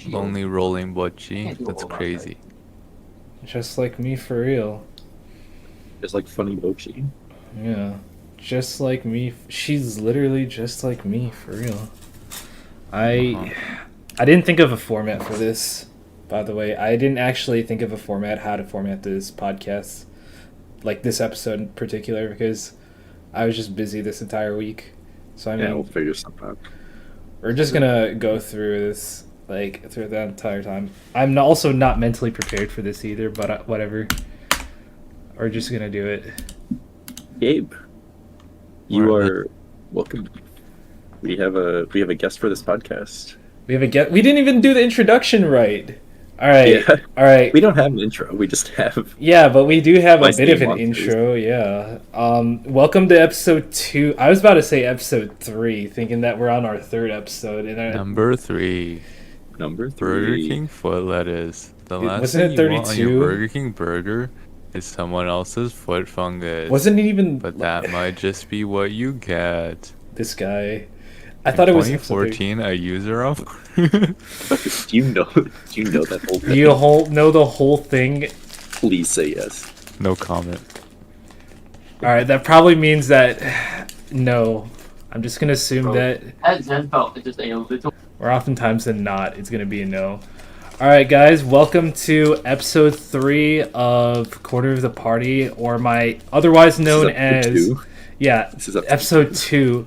Lonely rolling butchie. That's crazy. Just like me for real. Just like funny butchie. Yeah. Just like me. She's literally just like me for real. I didn't think of a format for this, by the way. I didn't actually think of how to format this podcast, like this episode in particular, because I was just busy this entire week. So I mean, we'll figure something out. We're just gonna go through this through the entire time. I'm also not mentally prepared for this either, but whatever. We're just gonna do it. Gabe, you are welcome. We have a guest for this podcast. We have a guest. We didn't even do the introduction right. All right. Yeah. All right. We don't have an intro. We just have. Yeah, but we do have a bit of an intro. Yeah. Welcome to episode 2. I was about to say episode 3, thinking that we're on our 3rd episode. Number 3. Burger King foot lettuce. The last thing you want on your Burger King burger is someone else's foot fungus. Wasn't it even? But that might just be what you get. This guy. I thought it was 2014. A user of. Do you know that whole thing? Do you know the whole thing? Please say yes. No comment. All right, that probably means that no. I'm just gonna assume that. Or oftentimes than not, it's gonna be a no. All right, guys, welcome to episode 3 of Quarter of the Party, or my otherwise known as 2? Yeah, this is episode 2.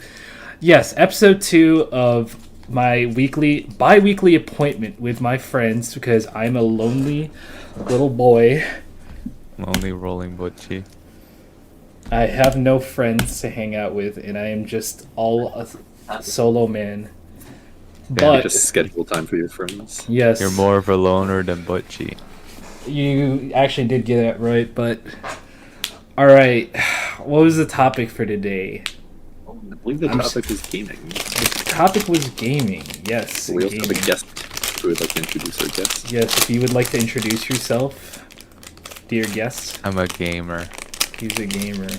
Yes, episode 2 of my bi-weekly appointment with my friends, because I'm a lonely little boy. Lonely rolling butchie. I have no friends to hang out with, and I am just all a solo man. But just schedule time for your friends. Yes. You're more of a loner than butchie. You actually did get it right, but... Alright, what was the topic for today? I believe the topic was gaming. The topic was gaming, yes. We also have a guest who would like to introduce our guest. Yes, if you would like to introduce yourself, dear guest. I'm a gamer. He's a gamer.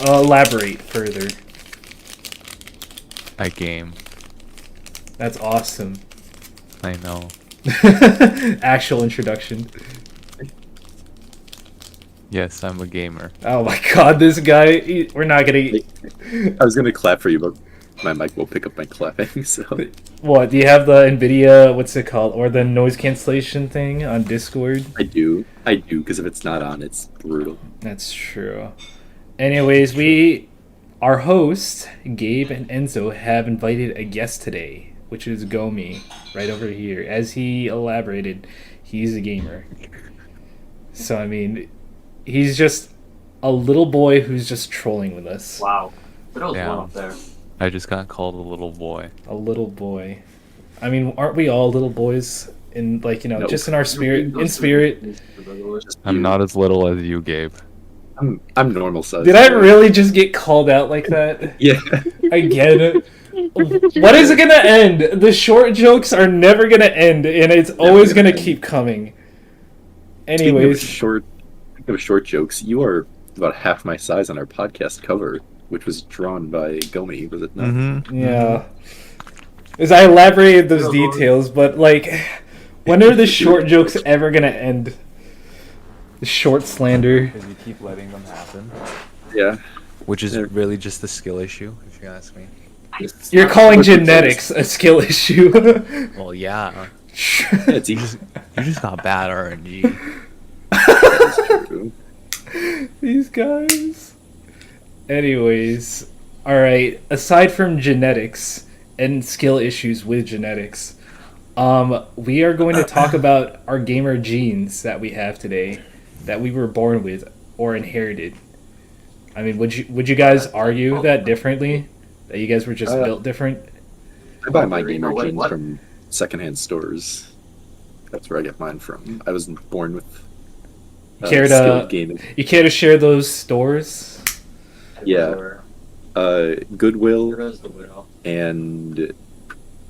Elaborate further. I game. That's awesome. I know. Actual introduction. Yes, I'm a gamer. Oh my god, this guy, we're not gonna... I was gonna clap for you, but my mic will pick up my clapping, so... What, do you have the NVIDIA, what's it called, or the noise cancellation thing on Discord? I do, because if it's not on, it's brutal. That's true. Anyways, our hosts, Gabe and Enzo, have invited a guest today, which is Gomi, right over here. As he elaborated, he's a gamer. So, I mean... He's just a little boy who's just trolling with us. Wow. But there was one up there. I just got called a little boy. A little boy. I mean, aren't we all little boys? In, like, you know, nope. Just in our spirit. In spirit. I'm not as little as you, Gabe. I'm normal size. Did I really just get called out like that? Yeah. Again? What is it gonna end? The short jokes are never gonna end, and it's always gonna keep coming. Anyways. Speaking of short jokes, you are about half my size on our podcast cover, which was drawn by Gomi, was it not? Mm-hmm. Yeah. As I elaborated those details, but like, when are the short jokes ever gonna end? The short slander. Because you keep letting them happen. Yeah. Which is really just a skill issue, if you ask me. You're calling genetics a skill issue. Well, yeah. You just got bad RNG. These guys. Anyways, alright, aside from genetics and skill issues with genetics, we are going to talk about our gamer genes that we have today, that we were born with or inherited. I mean, would you guys argue that differently? That you guys were just built different? I buy my gamer genes from secondhand stores. That's where I get mine from. I was born with skilled gaming. You care to share those stores? Yeah. Goodwill, and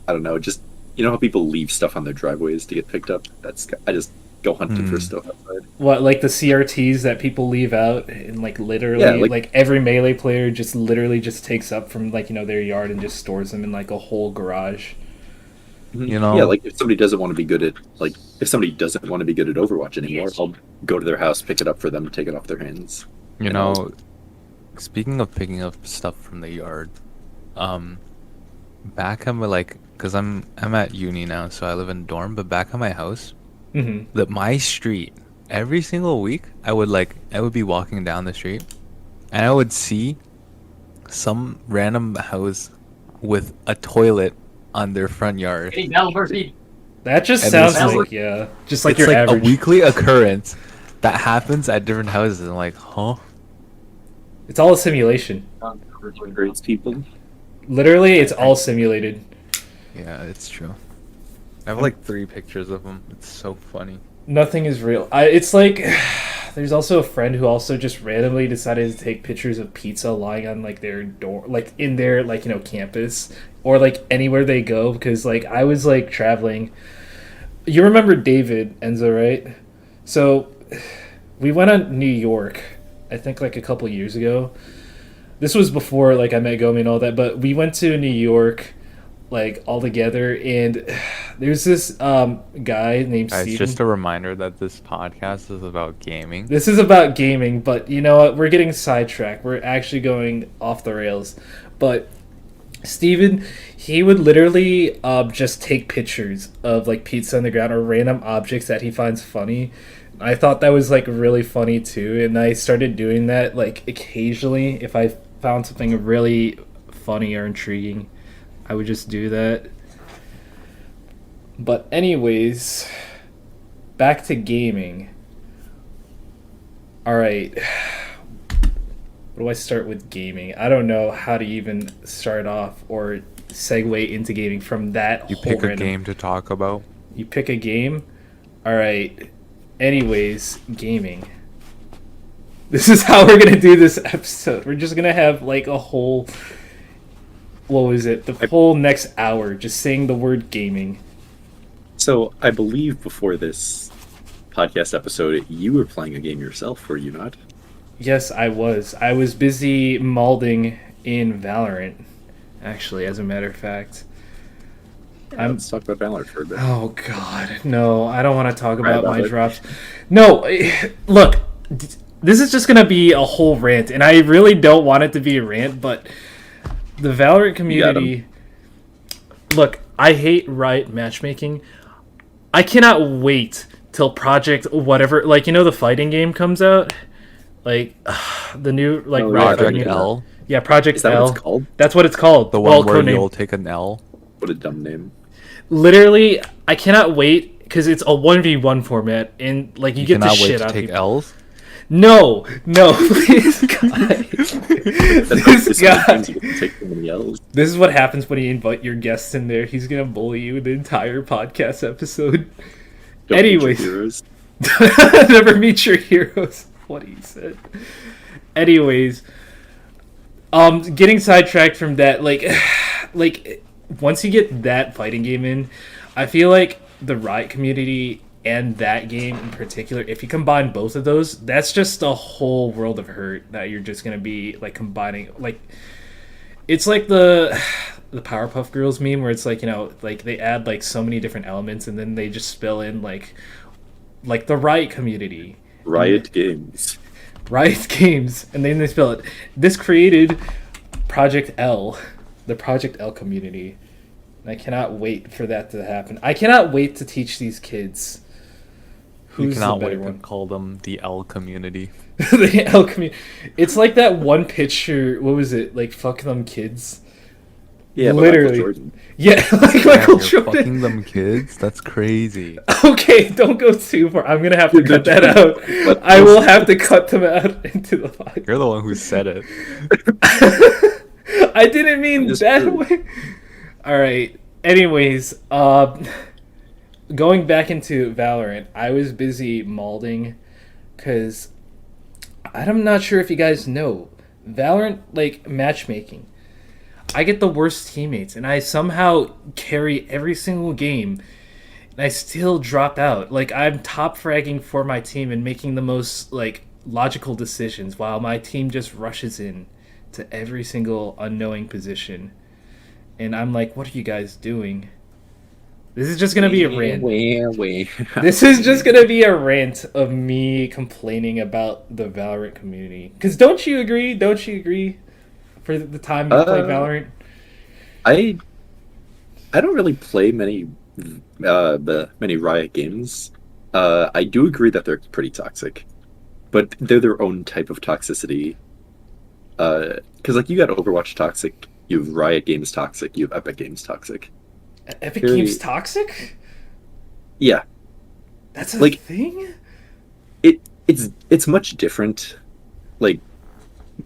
I don't know, just how people leave stuff on their driveways to get picked up. I just go hunting for stuff outside. What, like the CRTs that people leave out, and like literally, Yeah, like every Melee player just literally just takes up from like their yard and just stores them in like a whole garage. Yeah, like if somebody doesn't want to be good at Overwatch anymore, I'll go to their house, pick it up for them, take it off their hands. Speaking of picking up stuff from the yard, back at my because I'm at uni now, so I live in dorm. But back at my house, my street, every single week, I would be walking down the street, and I would see some random house with a toilet on their front yard. That just sounds like just like your average. A weekly occurrence that happens at different houses. And I'm like, huh? It's all a simulation. Great people. Literally, it's all simulated. Yeah, it's true. I have 3 pictures of them. It's so funny. Nothing is real. It's like there's also a friend who also just randomly decided to take pictures of pizza lying on their door, in their campus or anywhere they go, because I was traveling. You remember David, Enzo, right? So we went on New York, I think a couple years ago. This was before I met Gomi and all that, but we went to New York all together, and there's this guy named Steven. It's just a reminder that this podcast is about gaming. This is about gaming, but you know what? We're getting sidetracked. We're actually going off the rails. But Steven, he would literally just take pictures of pizza on the ground or random objects that he finds funny. I thought that was really funny too, and I started doing that occasionally. If I found something really funny or intriguing, I would just do that. But anyways, back to gaming. Alright. Where do I start with gaming? I don't know how to even start off or segue into gaming from that. You pick a game to talk about? You pick a game? Alright. Anyways, gaming. This is how we're going to do this episode. We're just going to have a whole... What was it? The whole next hour just saying the word gaming. So, I believe before this podcast episode, you were playing a game yourself, were you not? Yes, I was. I was busy malding in Valorant, actually, as a matter of fact. Yeah, let's talk about Valorant for a bit. Oh, God. No, I don't want to talk about my drops. No, look, this is just going to be a whole rant, and I really don't want it to be a rant, but... The Valorant community... Look, I hate Riot matchmaking. I cannot wait till Project whatever... the fighting game comes out? The new... Riot Project L? Yeah, Project Is that L. what it's called? That's what it's called. The one where you'll take an L? What a dumb name. Literally, I cannot wait, because it's a 1v1 format, and, you get the shit out of people. Take L's? No, please, guys. This guy. This is what happens when you invite your guests in there. He's gonna bully you the entire podcast episode. Anyways, never meet your heroes. What he said. Anyways, getting sidetracked from that, once you get that fighting game in, I feel like the Riot community and that game in particular, if you combine both of those, that's just a whole world of hurt that you're just gonna be combining. It's like the Powerpuff Girls meme where it's they add so many different elements and then they just spill in the Riot community. Riot Games, and then they spill it. This created Project L, the Project L community. I cannot wait for that to happen. I cannot wait to teach these kids. You cannot wait to call them the L community. The L community. It's like that one picture. What was it? Fuck them kids. Yeah, literally. Yeah, Michael Jordan. Fucking them kids. That's crazy. Okay, don't go too far. I'm gonna have to cut that out. I will have to cut them out into the podcast. You're the one who said it. I didn't mean that way. All right. Anyways, going back into Valorant, I was busy malding because I'm not sure if you guys know Valorant like matchmaking. I get the worst teammates, and I somehow carry every single game, and I still drop out. Like I'm top fragging for my team and making the most like logical decisions, while my team just rushes in to every single unknowing position, and I'm like, "What are you guys doing?" This is just gonna be a rant. This is just gonna be a rant of me complaining about the Valorant community. Cause don't you agree? Don't you agree? For the time you played Valorant, I I don't really play many Riot games. I do agree that they're pretty toxic, but they're their own type of toxicity. Because like you got Overwatch toxic, you have Riot Games toxic, you have Epic Games toxic. Epic Very- Games toxic. Yeah, That's a like thing. it's much different. Like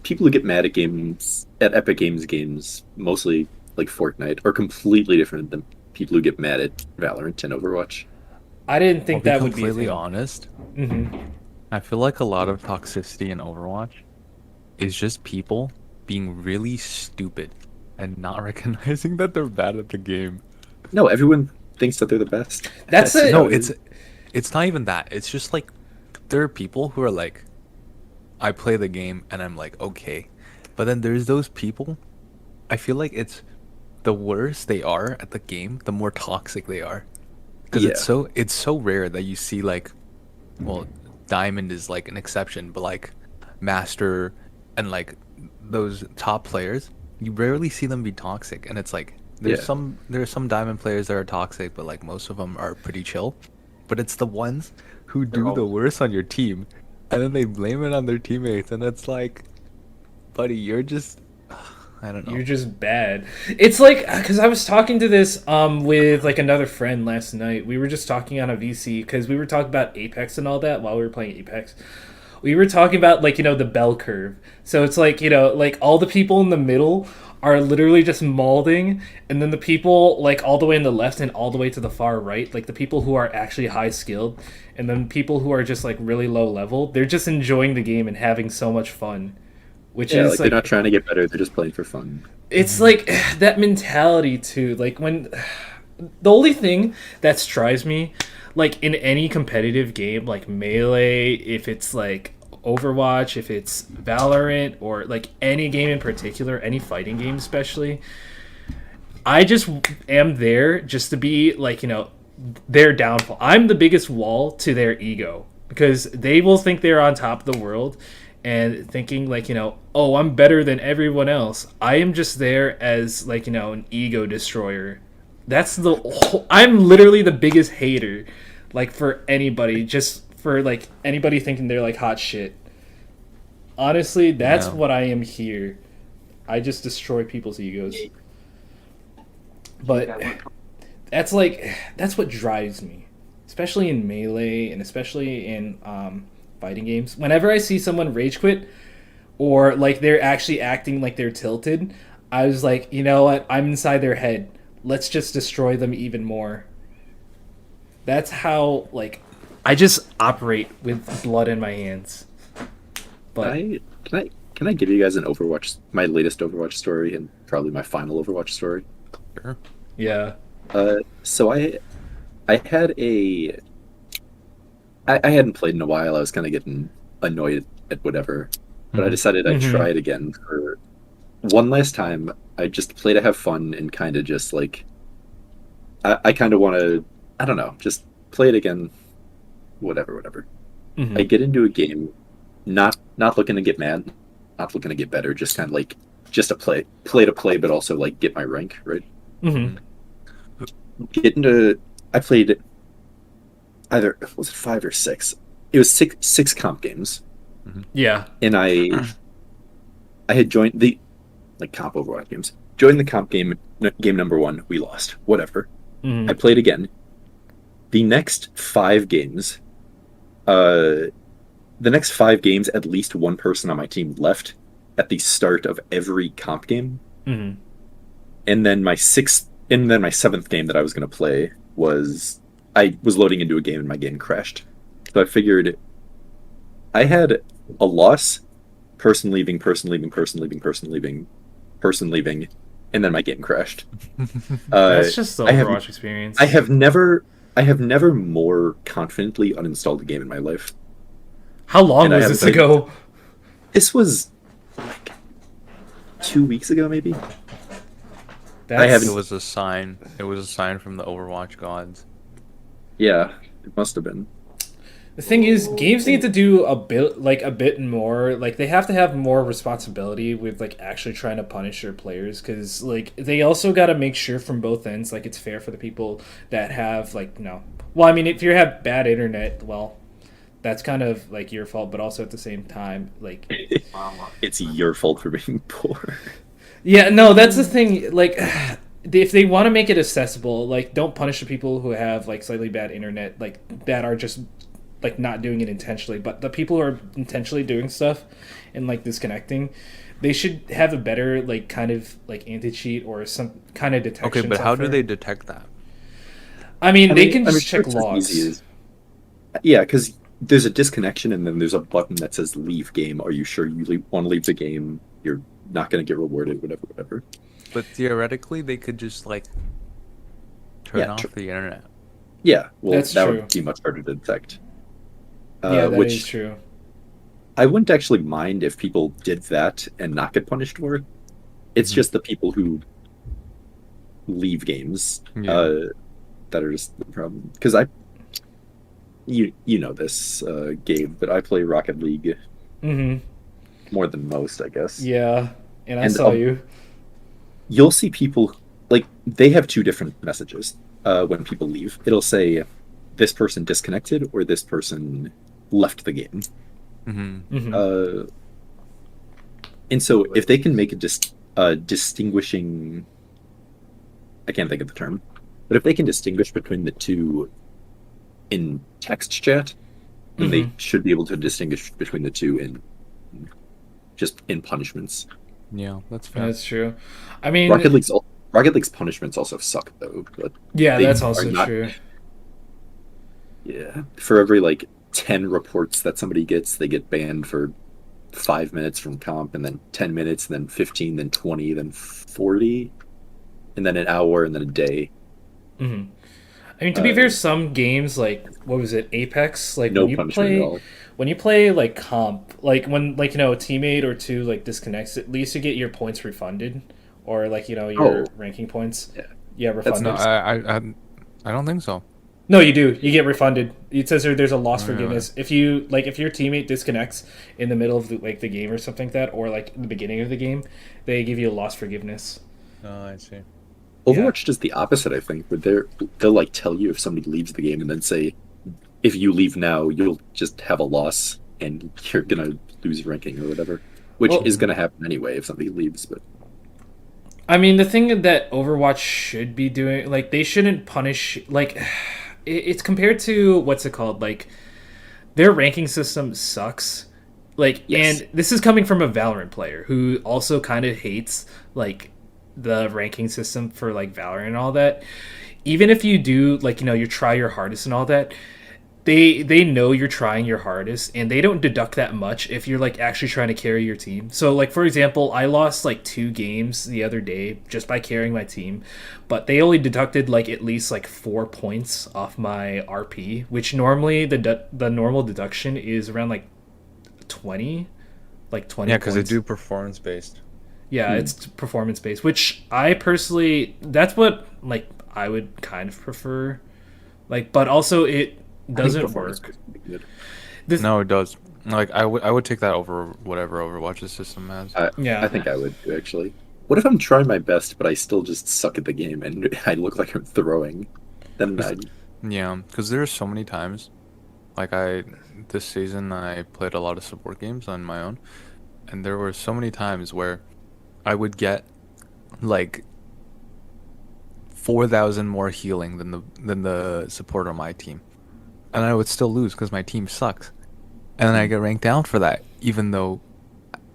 people who get mad at games at Epic games, mostly like Fortnite, are completely different than people who get mad at Valorant and Overwatch. I didn't I'll think be that would be a completely thing. honest. Mm-hmm. I feel like a lot of toxicity in Overwatch is just people being really stupid and not recognizing that they're bad at the game. No, everyone thinks that they're the best. That's it. No, how it is. it's not even that. It's just like there are people who are like, I play the game and I'm like, okay. But then there's those people, I feel like it's the worse they are at the game, the more toxic they are. Because Yeah. it's so rare that you see like, well, Diamond is like an exception, but like Master and like those top players, you rarely see them be toxic. And it's like Yeah. there's some Diamond players that are toxic, but like most of them are pretty chill. But it's the ones who do all- the worst on your team, and then they blame it on their teammates, and it's like, buddy, you're just, I don't know. You're just bad. It's like because I was talking to this with like another friend last night. We were just talking on a VC because we were talking about Apex and all that while we were playing Apex. We were talking about like the bell curve. So it's like like all the people in the middle are literally just mauling, and then the people like all the way in the left and all the way to the far right, like the people who are actually high skilled, and then people who are just like really low level, they're just enjoying the game and having so much fun. Which Yeah, is like they're not trying to get better; they're just playing for fun. it's like that mentality too. Like when the only thing that drives me, like in any competitive game, like Melee, if it's like Overwatch, if it's Valorant, or like any game in particular, any fighting game especially, I just am there just to be like their downfall. I'm the biggest wall to their ego because they will think they're on top of the world and thinking like oh, I'm better than everyone else. I am just there as like an ego destroyer. That's the whole, I'm literally the biggest hater like for anybody, just for like anybody thinking they're like hot shit. Honestly, that's Yeah. what I am here. I just destroy people's egos. But that's what drives me, especially in Melee and especially in fighting games. Whenever I see someone rage quit or like they're actually acting like they're tilted, I was like, you know what? I'm inside their head. Let's just destroy them even more. That's how like I just operate with blood in my hands. But Can I give you guys my latest Overwatch story, and probably my final Overwatch story? Sure. yeah. So I had I hadn't played in a while. I was kind of getting annoyed at whatever, but I decided I'd try it again for one last time. I just play to have fun and kind of just like I kind of want to, I don't know, just play it again. Whatever. Mhm. I get into a game, not looking to get mad, not looking to get better, just kind of like just to play to play, but also like get my rank right. Mhm. Get into I played either was it 5 or 6? It was six comp games, Yeah. and I had joined the like comp Overwatch games. Joined the comp game number 1. We lost. Whatever. Mhm. I played again. The next 5 games, at least one person on my team left at the start of every comp game, Mhm. and then my 7th game that I was going to play was I was loading into a game and my game crashed. So I figured I had a loss, person leaving, person leaving, person leaving, person leaving, person leaving, and then my game crashed. That's just the I have Overwatch experience. I have never more confidently uninstalled a game in my life. How long And I was haven't this played- ago? This was like 2 weeks ago, maybe. That's, haven't- It was a sign. It was a sign from the Overwatch gods. Yeah, it must have been. The thing is, games need to do a bit more. Like they have to have more responsibility with like actually trying to punish their players, because like they also got to make sure from both ends, like it's fair for the people that have like no. Well, I mean, if you have bad internet, well, that's kind of like your fault, but also at the same time, like It's your fault for being poor. yeah, no, that's the thing. Like, if they want to make it accessible, like, don't punish the people who have like slightly bad internet, like that are just like not doing it intentionally. But the people who are intentionally doing stuff and like disconnecting, they should have a better like kind of like anti cheat or some kind of detection. Okay, but how do software. they detect that? I mean, they can I'm just sure check it's as logs. easy as- Yeah, because there's a disconnection and then there's a button that says leave game. Are you sure you want to leave the game? You're not going to get rewarded, whatever. But theoretically, they could just like turn Yeah, off the internet. Yeah, well, That's that true. would be much harder to detect. Yeah, that is Which true. I wouldn't actually mind if people did that and not get punished for it. It's Mhm. just the people who leave games Yeah. that are just the problem. Because you know this, Gabe, but I play Rocket League Mm-hmm. more than most, I guess. Yeah, and I And, saw you. You'll see people like they have two different messages when people leave. It'll say this person disconnected or this person left the game. Mm-hmm. Mm-hmm. And so if they can make a distinguishing, I can't think of the term, but if they can distinguish between the two in text chat, then they should be able to distinguish between the two in just in punishments. Yeah, that's fair. That's true. I mean, Rocket League's punishments also suck though, but yeah, they that's are also not- true. yeah, for every like 10 reports that somebody gets, they get banned for 5 minutes from comp, and then 10 minutes, and then 15, then 20, then 40, and then an hour, and then a day. Hmm. I mean, to be fair, some games like what was it, Apex? Like No when you punishment play, at all. when you play like comp, like when like a teammate or two like disconnects, at least you get your points refunded, or like your ranking points. Yeah. Yeah, refunded. No, nice. I don't think so. No, you do. You get refunded. It says there's a loss Oh, forgiveness if you if your teammate disconnects in the middle of the game or something like that, or like the beginning of the game, they give you a loss forgiveness. Oh, I see. Overwatch does the opposite, I think, where they'll like tell you if somebody leaves the game and then say, if you leave now, you'll just have a loss and you're gonna lose your ranking or whatever, which Well- is gonna happen anyway if somebody leaves. But I mean, the thing that Overwatch should be doing, like, they shouldn't punish, like, it's compared to, what's it called, like, their ranking system sucks. Like, Yes. and this is coming from a Valorant player who also kind of hates, like, the ranking system for, like, Valorant and all that. Even if you do, like, you try your hardest and all that, they know you're trying your hardest, and they don't deduct that much if you're like actually trying to carry your team. So like for example, I lost like 2 games the other day just by carrying my team, but they only deducted like at least like 4 points off my RP, which normally the normal deduction is around like 20, like 20. Yeah, because they points. do performance based. Yeah, it's performance based, which I personally, that's what like I would kind of prefer. Like, but also it doesn't performance work. would be good. No, it does. Like I would take that over whatever Overwatch's system has. Yeah. I think I would too, actually. What if I'm trying my best, but I still just suck at the game and I look like I'm throwing? Then Yeah, because there are so many times, like this season I played a lot of support games on my own, and there were so many times where I would get like 4,000 more healing than the support on my team, and I would still lose because my team sucks, and then I get ranked down for that, even though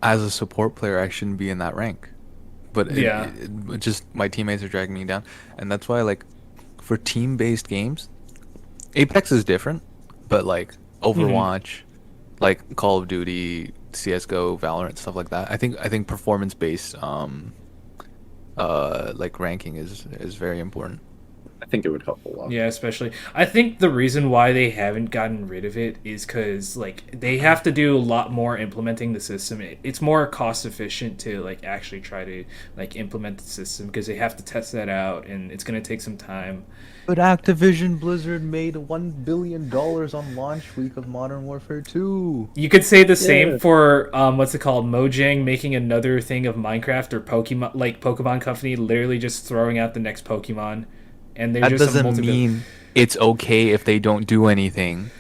as a support player I shouldn't be in that rank, but Yeah. it just my teammates are dragging me down, and that's why like for team-based games, Apex is different, but like Overwatch, like Call of Duty, CS:GO, Valorant, stuff like that. I think performance based like ranking is very important. I think it would help a lot. Yeah, especially. I think the reason why they haven't gotten rid of it is because like they have to do a lot more implementing the system. It's more cost efficient to like actually try to like implement the system because they have to test that out, and it's gonna take some time. But Activision Blizzard made $1 billion on launch week of Modern Warfare 2. You could say the same Yeah. for what's it called, Mojang making another thing of Minecraft, or Pokemon, like Pokemon Company literally just throwing out the next Pokemon, and they're That just a doesn't multi. mean it's okay if they don't do anything.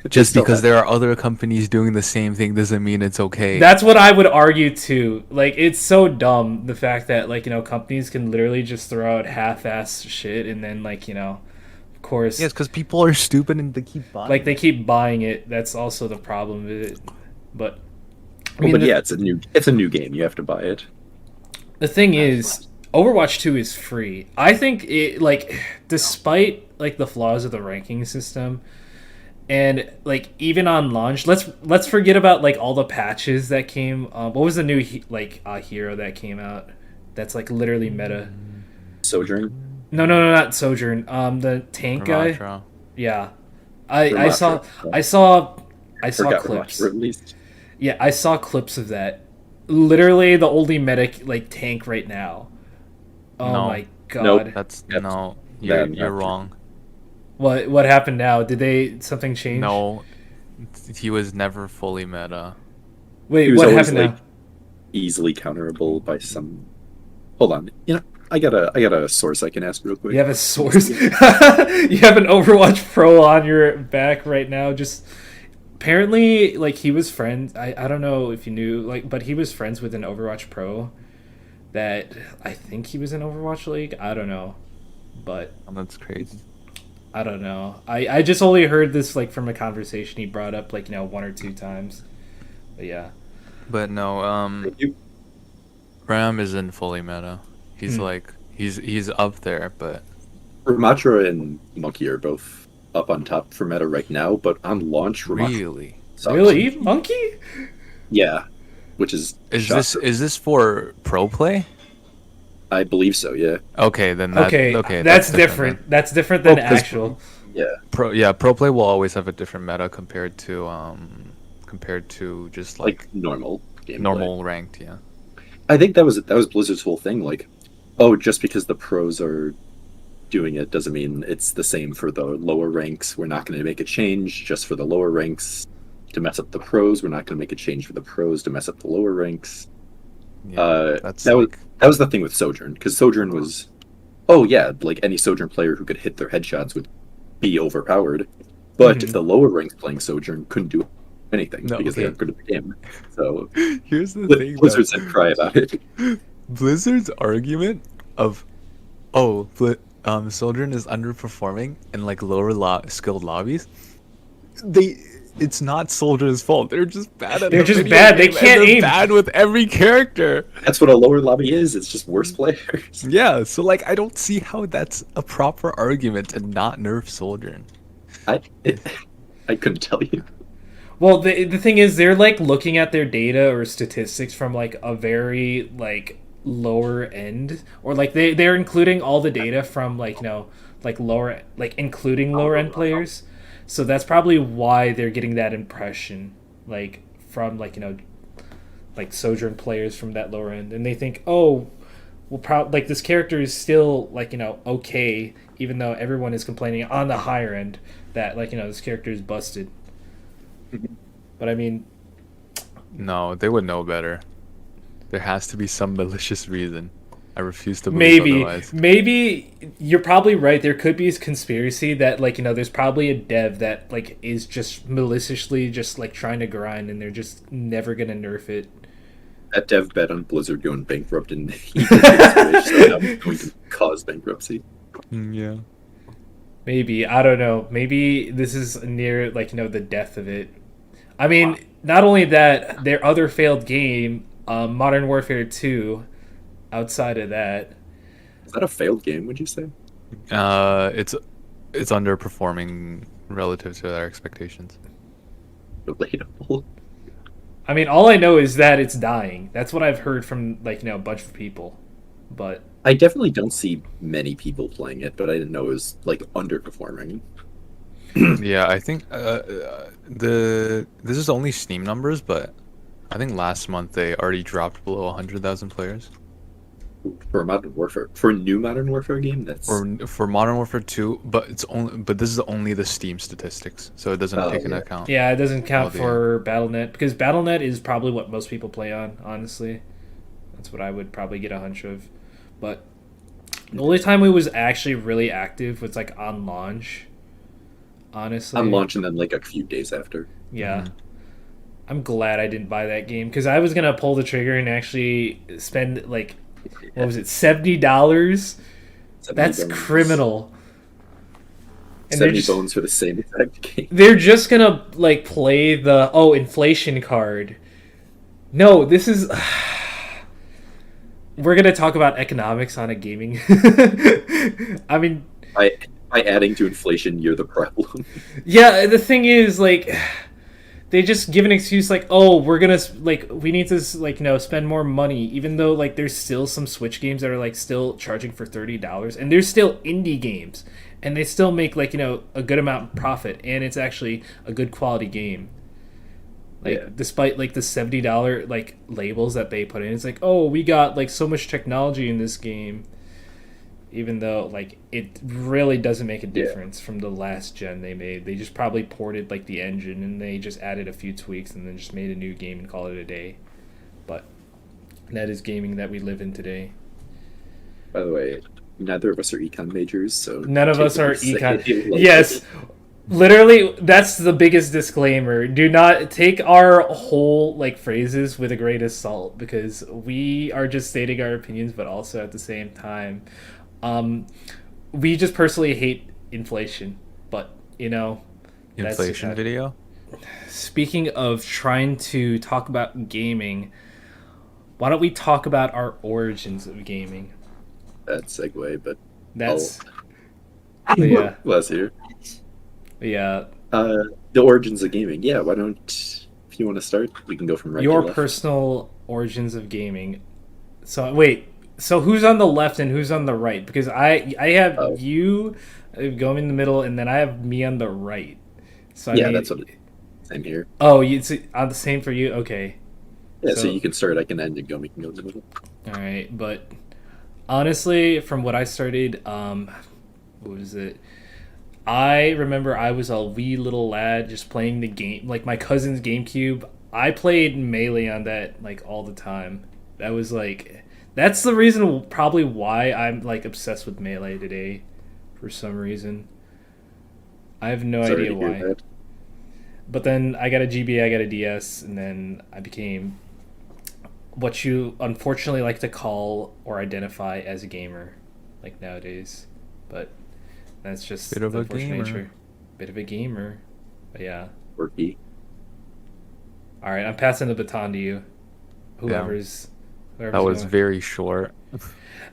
But Just still because have- there are other companies doing the same thing doesn't mean it's okay. That's what I would argue too. Like it's so dumb the fact that like companies can literally just throw out half-ass shit, and then like of course Yes, because people are stupid and they keep buying. like they keep buying it. That's also the problem with it. But I Well, but the, yeah, it's a new game. You have to buy it. the thing is, Overwatch 2 is free. I think it like despite like the flaws of the ranking system, and like even on launch, let's forget about like all the patches that came. What was the new hero that came out? That's like literally meta. Sojourn. No, not Sojourn. The tank guy. Ramatra. Yeah, I Ramatra. I saw Forgot clips. Ramatra, at least. Yeah, I saw clips of that. Literally the only medic like tank right now. Oh No. my god. Nope. That's That's no. You're bad. you're wrong. What happened now? Did they something change? No, he was never fully meta. Wait, He was what always, happened like, now? Easily counterable by some. Hold on. I got a source I can ask real quick. You have a source. You have an Overwatch Pro on your back right now. Just apparently, like he was friends. I don't know if you knew, like, but he was friends with an Overwatch Pro. That I think he was in Overwatch League. I don't know, but Oh, that's crazy. I don't know. I just only heard this like from a conversation he brought up like one or two times. But yeah. But no, You- Ram isn't fully meta. He's like he's up there, but Ramatra and Monkey are both up on top for meta right now, but on launch, Ramatra really, sucks. Really, Monkey? Yeah, which is is this for pro play? I believe so. Yeah, Okay, then Okay, that's different. then. That's different than Oh, 'cause- actual. yeah. Pro play will always have a different meta compared to just like Normal gameplay. normal ranked. Yeah. I think that was Blizzard's whole thing. Like, oh, just because the pros are doing it doesn't mean it's the same for the lower ranks. We're not going to make a change just for the lower ranks to mess up the pros. We're not going to make a change for the pros to mess up the lower ranks. Yeah, that's that like, was the thing with Sojourn, because Sojourn was, oh yeah, like any Sojourn player who could hit their headshots would be overpowered. But if the lower ranks playing Sojourn couldn't do anything No, because they okay. aren't good at the game. So here's the thing. Blizzard said cry about it. Blizzard's argument of, Sojourn is underperforming in like lower skilled lobbies. It's not Soldier's fault. They're just bad at. They're the just video bad. They game, and can't they're aim. Bad with every character. That's what a lower lobby is. It's just worse players. Yeah, so like I don't see how that's a proper argument to not nerf Sojourn. I couldn't tell you. Well, the thing is, they're like looking at their data or statistics from like a very like lower end, or like they're including all the data from like like lower, like including lower end players. So that's probably why they're getting that impression, like from like like Sojourn players from that lower end, and they think, oh, well, like this character is still like okay, even though everyone is complaining on the higher end that like this character is busted. But I mean, No, they would know better. There has to be some malicious reason. I refuse to believe otherwise. maybe you're probably right. There could be a conspiracy that like there's probably a dev that like is just maliciously just like trying to grind, and they're just never gonna nerf it. That dev bet on Blizzard going bankrupt and so now it's going to cause bankruptcy. Yeah. Maybe, I don't know. Maybe this is near like the death of it. I mean, not only that, their other failed game, Modern Warfare 2. Outside of that, Is that a failed game? Would you say? It's it's underperforming relative to their expectations. Relatable. I mean, all I know is that it's dying. That's what I've heard from a bunch of people. But I definitely don't see many people playing it, but I didn't know it was like underperforming. Yeah, I think the this is only Steam numbers, but I think last month they already dropped below 100,000 players. For Modern Warfare, for a new Modern Warfare game, that's For Modern Warfare 2, but this is only the Steam statistics, so it doesn't oh take into yeah. account yeah, it doesn't all count the for BattleNet because BattleNet is probably what most people play on. Honestly, that's what I would probably get a hunch of. But the only time we was actually really active was like on launch. Honestly, I'm launching them like a few days after. yeah. Mhm. I'm glad I didn't buy that game because I was gonna pull the trigger and actually spend like what was it, $70? 70 That's bones. criminal. And 70 bones for the same exact game. they're just gonna like play the inflation card. No, this is we're gonna talk about economics on a gaming. I mean, By adding to inflation, you're the problem. yeah. The thing is, like, they just give an excuse like, "Oh, we're gonna we need to spend more money," even though like there's still some Switch games that are like still charging for $30, and there's still indie games, and they still make a good amount of profit, and it's actually a good quality game. Like Yeah. despite like the $70 like labels that they put in, it's like, "Oh, we got like so much technology in this game." Even though like it really doesn't make a difference from the last gen they made. They just probably ported like the engine and they just added a few tweaks and then just made a new game and called it a day. But that is gaming that we live in today. By the way, neither of us are econ majors, so None of take us what are we say econ. lightly. Yes. Literally, that's the biggest disclaimer. Do not take our whole like phrases with a grain of salt because we are just stating our opinions, but also at the same time, um, we just personally hate inflation. But that's just inflation how- video. Speaking of trying to talk about gaming, why don't we talk about our origins of gaming? That segue, but That's yeah, bless you. yeah. The origins of gaming. Yeah, why don't if you want to start, we can go from right Your to left. personal origins of gaming. So wait, so who's on the left and who's on the right? Because I have Oh. you going in the middle, and then I have me on the right. So Yeah, that's what same here. Oh, it's on the same for you. Okay, Yeah, so So- you can start, I can end, and Gomi can go in the middle. all right. But honestly, from what I started, what was it? I remember I was a wee little lad just playing the game, like my cousin's GameCube. I played Melee on that like all the time. That was like, that's the reason probably why I'm like obsessed with Melee today, for some reason. I have no Sorry idea to hear why. that. But then I got a GBA, I got a DS, and then I became what you unfortunately like to call or identify as a gamer, like nowadays. But that's just Bit of the a unfortunate gamer. nature. Bit of a gamer. But yeah. Quirky. All right, I'm passing the baton to you. Whoever's That was going. very short.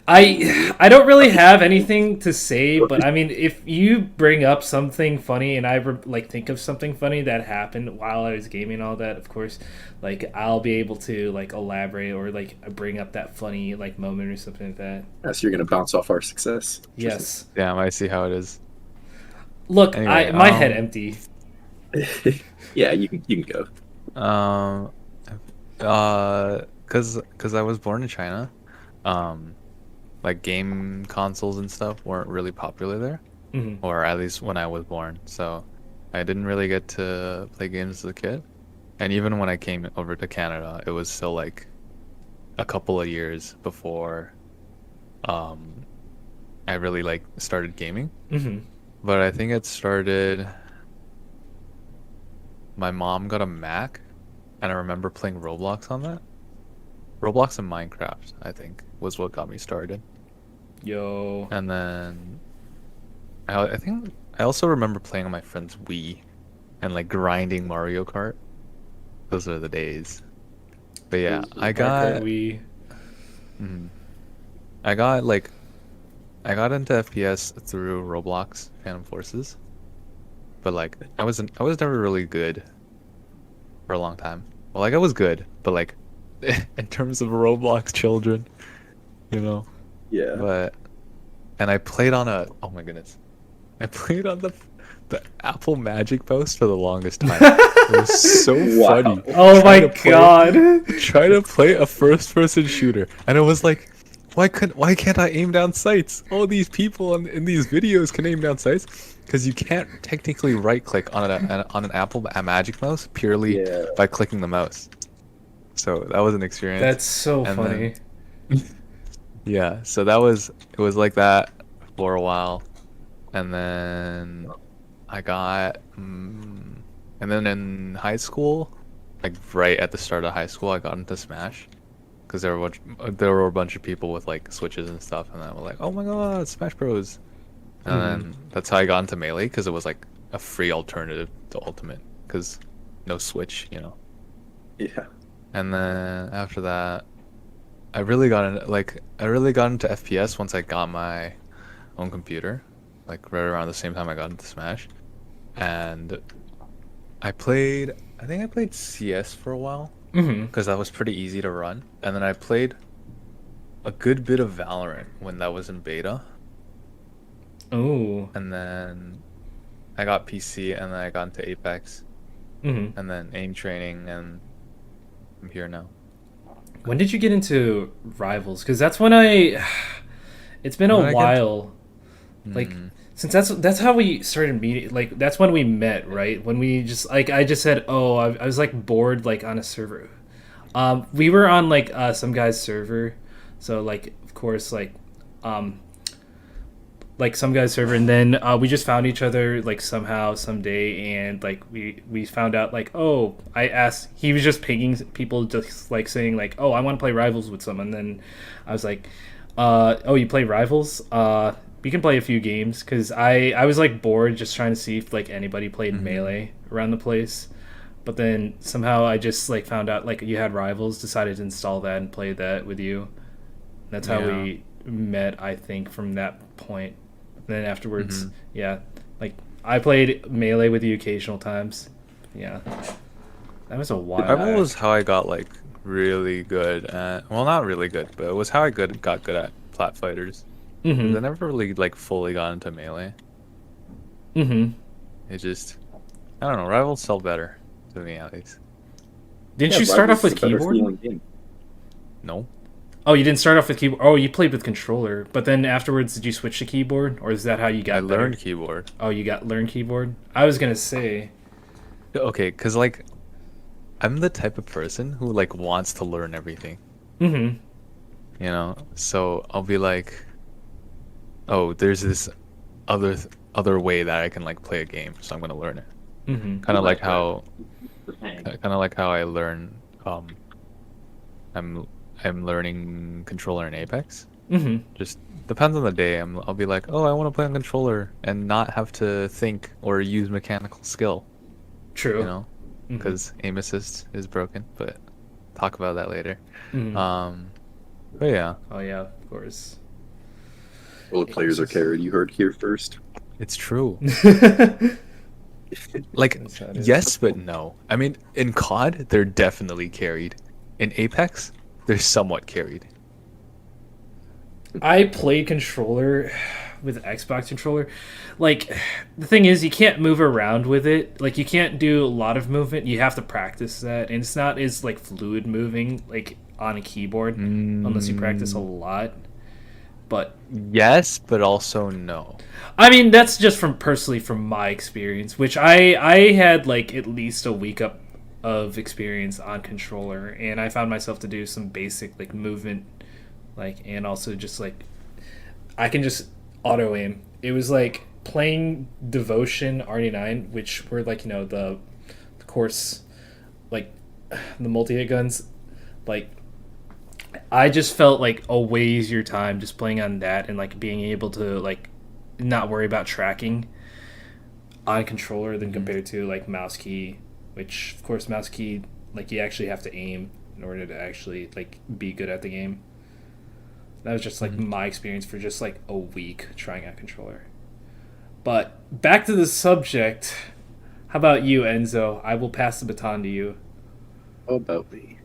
I don't really have anything to say, but I mean, if you bring up something funny and I like think of something funny that happened while I was gaming and all that, of course, like I'll be able to like elaborate or like bring up that funny like moment or something like that. Yeah, so you're gonna bounce off our success. Yes. Damn, I see how it is. Look, Anyway, my head empty. Yeah, you can go. Cause I was born in China, like game consoles and stuff weren't really popular there, Mhm. or at least when I was born. So I didn't really get to play games as a kid, and even when I came over to Canada, it was still like a couple of years before, I really like started gaming. Mhm. But I think it started. My mom got a Mac, and I remember playing Roblox on that. Roblox and Minecraft, I think, was what got me started. Yo. And then I think I also remember playing on my friend's Wii and like grinding Mario Kart. Those are the days. But yeah, I got We. mhm. I got like I got into FPS through Roblox Phantom Forces, but like I was never really good for a long time. Well, like I was good, but like in terms of Roblox children, you know. Yeah. But and I played on a oh my goodness, I played on the Apple Magic Mouse for the longest time. It was so Wow. funny. Oh my Trying to play- god. Trying to play a first-person shooter, and it was like, why can't I aim down sights? All these people in these videos can aim down sights because you can't technically right-click on on an Apple a Magic Mouse purely Yeah. by clicking the mouse. So that was an experience. That's so And funny. Yeah, so it was like that for a while, and then I got, and then in high school, like right at the start of high school, I got into Smash, because there were a bunch of people with like Switches and stuff, and I was like, oh my god, Smash Bros. And then that's how I got into Melee, because it was like a free alternative to Ultimate, because no Switch, you know. Yeah. And then after that, I really got into FPS once I got my own computer, like right around the same time I got into Smash. And I think I played CS for a while because that was pretty easy to run. And then I played a good bit of Valorant when that was in beta. Oh. And then I got PC, and then I got into Apex, and then aim training, and I'm here now. When did you get into Rivals? Because that's when I. It's been a while. Like, since that's how we started meeting. Like, that's when we met, right? When we just like I just said, oh, I was like bored, like on a server. We were on like some guy's server, so like of course like some guy's server, and then we just found each other like somehow someday, and like we found out like, oh, I asked, he was just pinging people, just like saying like, oh, I want to play Rivals with someone. Then I was like, oh, you play Rivals, we can play a few games, because I was like bored just trying to see if like anybody played Melee around the place. But then somehow I just like found out like you had Rivals, decided to install that and play that with you. That's how we met, I think, from that point. And then afterwards, yeah, like I played Melee with you occasional times. Yeah, that was a while. Rival was how I got like really good at, well, not really good, but it was how I got good at plat fighters. 'Cause I never really like fully got into Melee. It just, I don't know, Rivals felt better to me at least. Didn't you start off with keyboard? No. Oh, you didn't start off with keyboard. Oh, you played with controller, but then afterwards, did you switch to keyboard, or is that how you got? I learned keyboard. Oh, you learned keyboard. I was gonna say. Okay, cause like, I'm the type of person who like wants to learn everything. You know, so I'll be like, oh, there's this other way that I can like play a game, so I'm gonna learn it. Kind of like how I learn. I'm learning controller in Apex. Just depends on the day. I'll be like, oh, I want to play on controller and not have to think or use mechanical skill. True. You know, because aim assist is broken. But talk about that later. But yeah. Oh yeah, of course. Well, the players are carried. You heard here first. It's true. Like, yes, but no. I mean, in COD, they're definitely carried. In Apex, they're somewhat carried. I played controller with Xbox controller. Like, the thing is, you can't move around with it. Like, you can't do a lot of movement. You have to practice that, and it's not as like fluid moving like on a keyboard unless you practice a lot. But yes, but also no. I mean, that's just personally from my experience, which I had like at least a week up of experience on controller, and I found myself to do some basic like movement, like, and also just like I can just auto aim. It was like playing Devotion RD9, which were like, you know, the course, like the multi-hit guns. Like, I just felt like a way easier time just playing on that and like being able to like not worry about tracking on controller than compared to like mouse key, which of course mouse key, like, you actually have to aim in order to actually like be good at the game. That was just like my experience for just like a week trying out controller. But back to the subject. How about you, Enzo? I will pass the baton to you. How about me?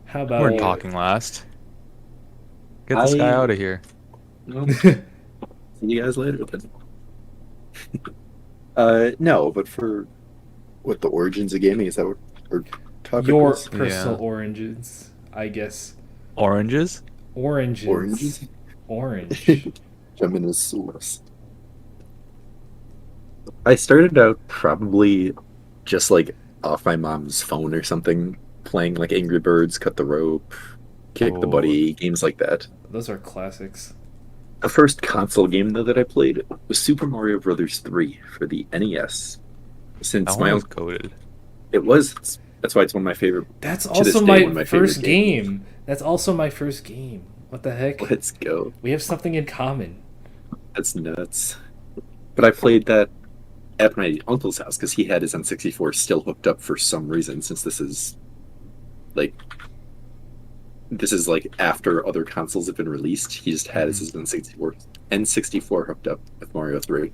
How about We're you? talking last. Get this guy out of here. See you guys later. No, but for what the origins of gaming, is that what our topic Your was? personal Yeah. oranges, I guess. Oranges? Oranges. Oranges? Orange. Geminosaurus. I started out probably just like off my mom's phone or something, playing like Angry Birds, Cut the Rope, Kick the Oh. Buddy, games like that. Those are classics. The first console game though that I played was Super Mario Brothers 3 for the NES. Since That my one was own, goated. it was that's why it's one of my favorite. That's To this also day, my, one of my first favorite games. game. That's also my first game. What the heck? Let's go. We have something in common. That's nuts. But I played that at my uncle's house because he had his N64 still hooked up for some reason. Since like this is like after other consoles have been released, he just had his N64 hooked up with Mario 3.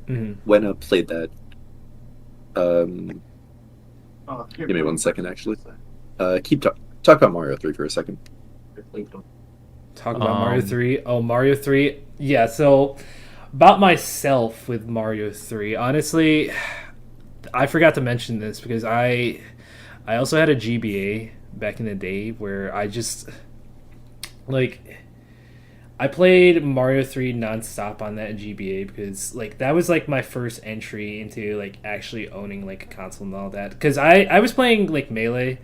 Mm-hmm. When I played that, Give give me 1 second actually. Talk about Mario 3 for a second. Talk about Mario Um, 3. Oh, Mario 3. Yeah, so about myself with Mario 3. Honestly, I forgot to mention this because I also had a GBA back in the day where I just like I played Mario 3 nonstop on that GBA because like that was like my first entry into like actually owning like a console and all that. Because I was playing like Melee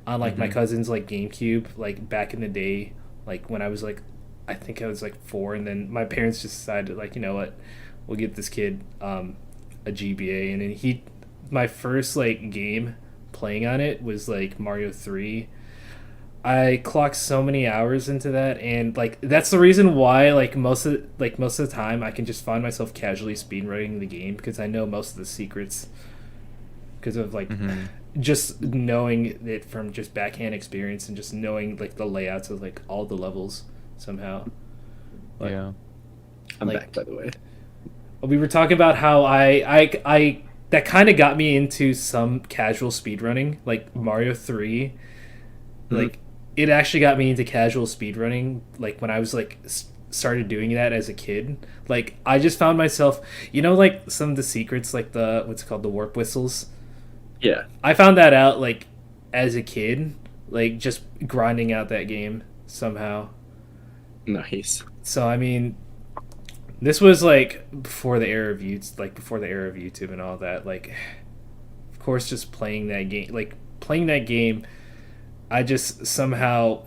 on like my cousin's like GameCube like back in the day, like when I was like I think I was like 4, and then my parents just decided like, you know what, we'll get this kid a GBA, and then my first like game playing on it was like Mario 3. I clocked so many hours into that, and like that's the reason why like most of the time I can just find myself casually speedrunning the game because I know most of the secrets because of like just knowing it from just backhand experience and just knowing like the layouts of like all the levels somehow. Like, yeah. I'm like- back, by the way. we were talking about how I that kind of got me into some casual speedrunning, like Mario 3. Like it actually got me into casual speedrunning like when I was like started doing that as a kid. Like I just found myself, you know, like some of the secrets, like the what's it called, the warp whistles. Yeah, I found that out like as a kid, like just grinding out that game somehow. nice. So I mean, this was like before the era of YouTube and all that. Like, of course, just playing that game, I just somehow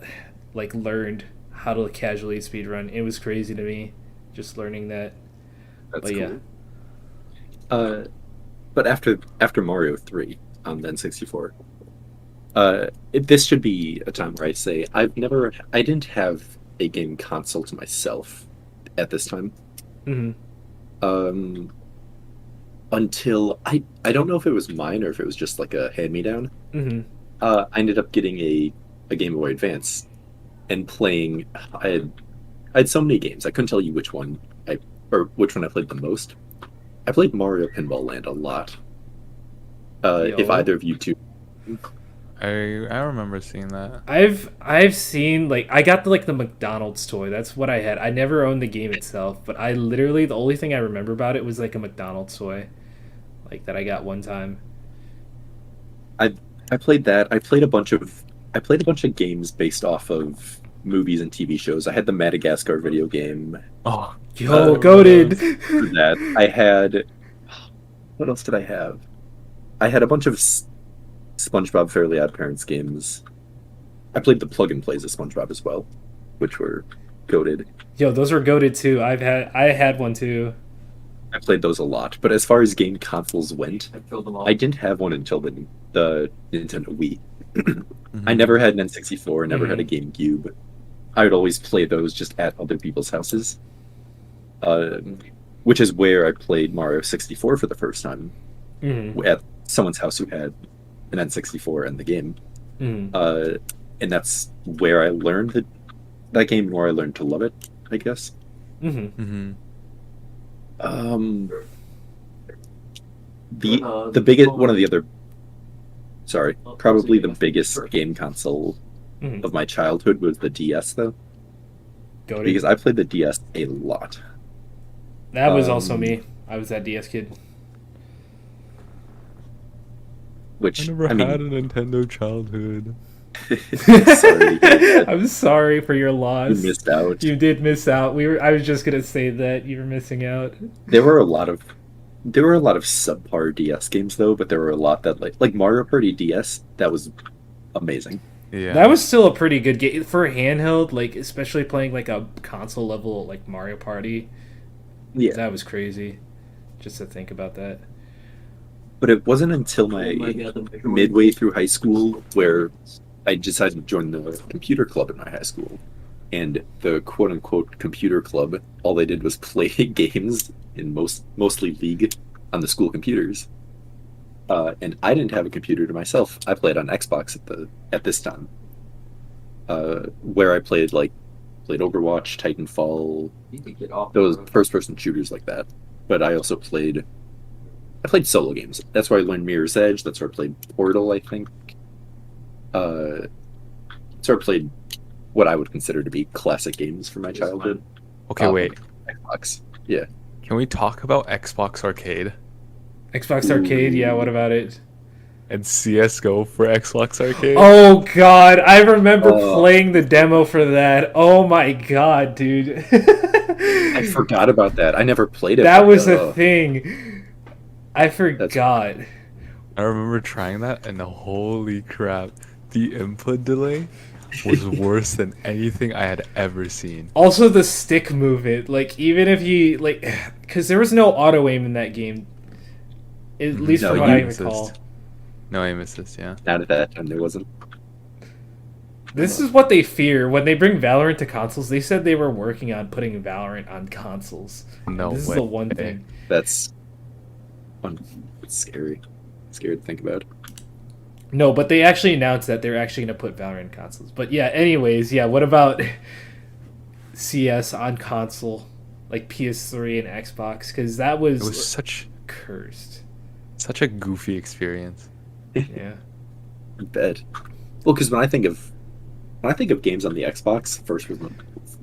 like learned how to casually speedrun. It was crazy to me, just learning that. That's But cool. yeah. But after Mario 3 on the N64, this should be a time where I say I didn't have a game console to myself at this time. Mm-hmm. Until I don't know if it was mine or if it was just like a hand-me-down. Mm-hmm. I ended up getting a Game Boy Advance and playing. I had so many games. I couldn't tell you which one I played the most. I played Mario Pinball Land a lot. If Yo. either of you two, I remember seeing that. I've seen like I got the McDonald's toy. That's what I had. I never owned the game itself, but I literally the only thing I remember about it was like a McDonald's toy, like that I got one time. I played that. I played a bunch of games based off of movies and TV shows. I had the Madagascar video game. Oh, Yo, goated. For that, I had. What else did I have? I had a bunch of SpongeBob Fairly Odd Parents games. I played the plug and plays of SpongeBob as well, which were goated. Yo, those were goated too. I had one too. I played those a lot. But as far as game consoles went, I filled them all. I didn't have one until the Nintendo Wii. I never had an N64, never had a GameCube. I would always play those just at other people's houses. Which is where I played Mario 64 for the first time. At someone's house who had an N64 and the game. And that's where I learned that game where I learned to love it, I guess. Mm-hmm. Mm-hmm. Um, the biggest one of the other sorry, probably the biggest game console Mm-hmm. of my childhood was the DS though, Goated. because I played the DS a lot. That was also Um, me. I was that DS kid. I which never I had mean, a Nintendo childhood. sorry, I'm sorry for your loss. you missed out. You did miss out. I was just gonna say that you were missing out. There were a lot of there were a lot of subpar DS games though, but there were a lot that like Mario Party DS that was amazing. Yeah. That was still a pretty good game for handheld, like especially playing like a console level like Mario Party. Yeah, That was crazy. Just to think about that. but it wasn't until Oh my my God, the microwave. midway through high school where I decided to join the computer club in my high school. And the quote unquote computer club, all they did was play games in mostly League on the school computers. And I didn't have a computer to myself. I played on Xbox at this time, where I played Overwatch, Titanfall, You need to get off. those first person shooters like that. But I played solo games. That's where I learned Mirror's Edge. That's where I played Portal, I think. So I played what I would consider to be classic games from my childhood. Okay, wait. Xbox. Yeah. Can we talk about Xbox Arcade Xbox Arcade, yeah, what about it? and CS:GO for Xbox Arcade? Oh god, I remember Oh. playing the demo for that. Oh my god, dude. I forgot about that. I never played it. That but, was a thing. I forgot. I remember trying that, and holy crap, the input delay was worse than anything I had ever seen. Also the stick movement, like even if you like cuz there was no auto aim in that game. At least No, from what you I assist. recall. No aim assist, yeah. Not at that time, there wasn't. This is what they fear when they bring Valorant to consoles. They said they were working on putting Valorant on consoles. No This way. is the one thing. That's it's scary. Scary to think about. No, but they actually announced that they're actually going to put Valorant in consoles. But yeah, anyways, yeah, what about CS on console? Like PS3 and Xbox? Because that It was, was cursed. such a goofy experience. Yeah. I bet. Well, because when I think of games on the Xbox,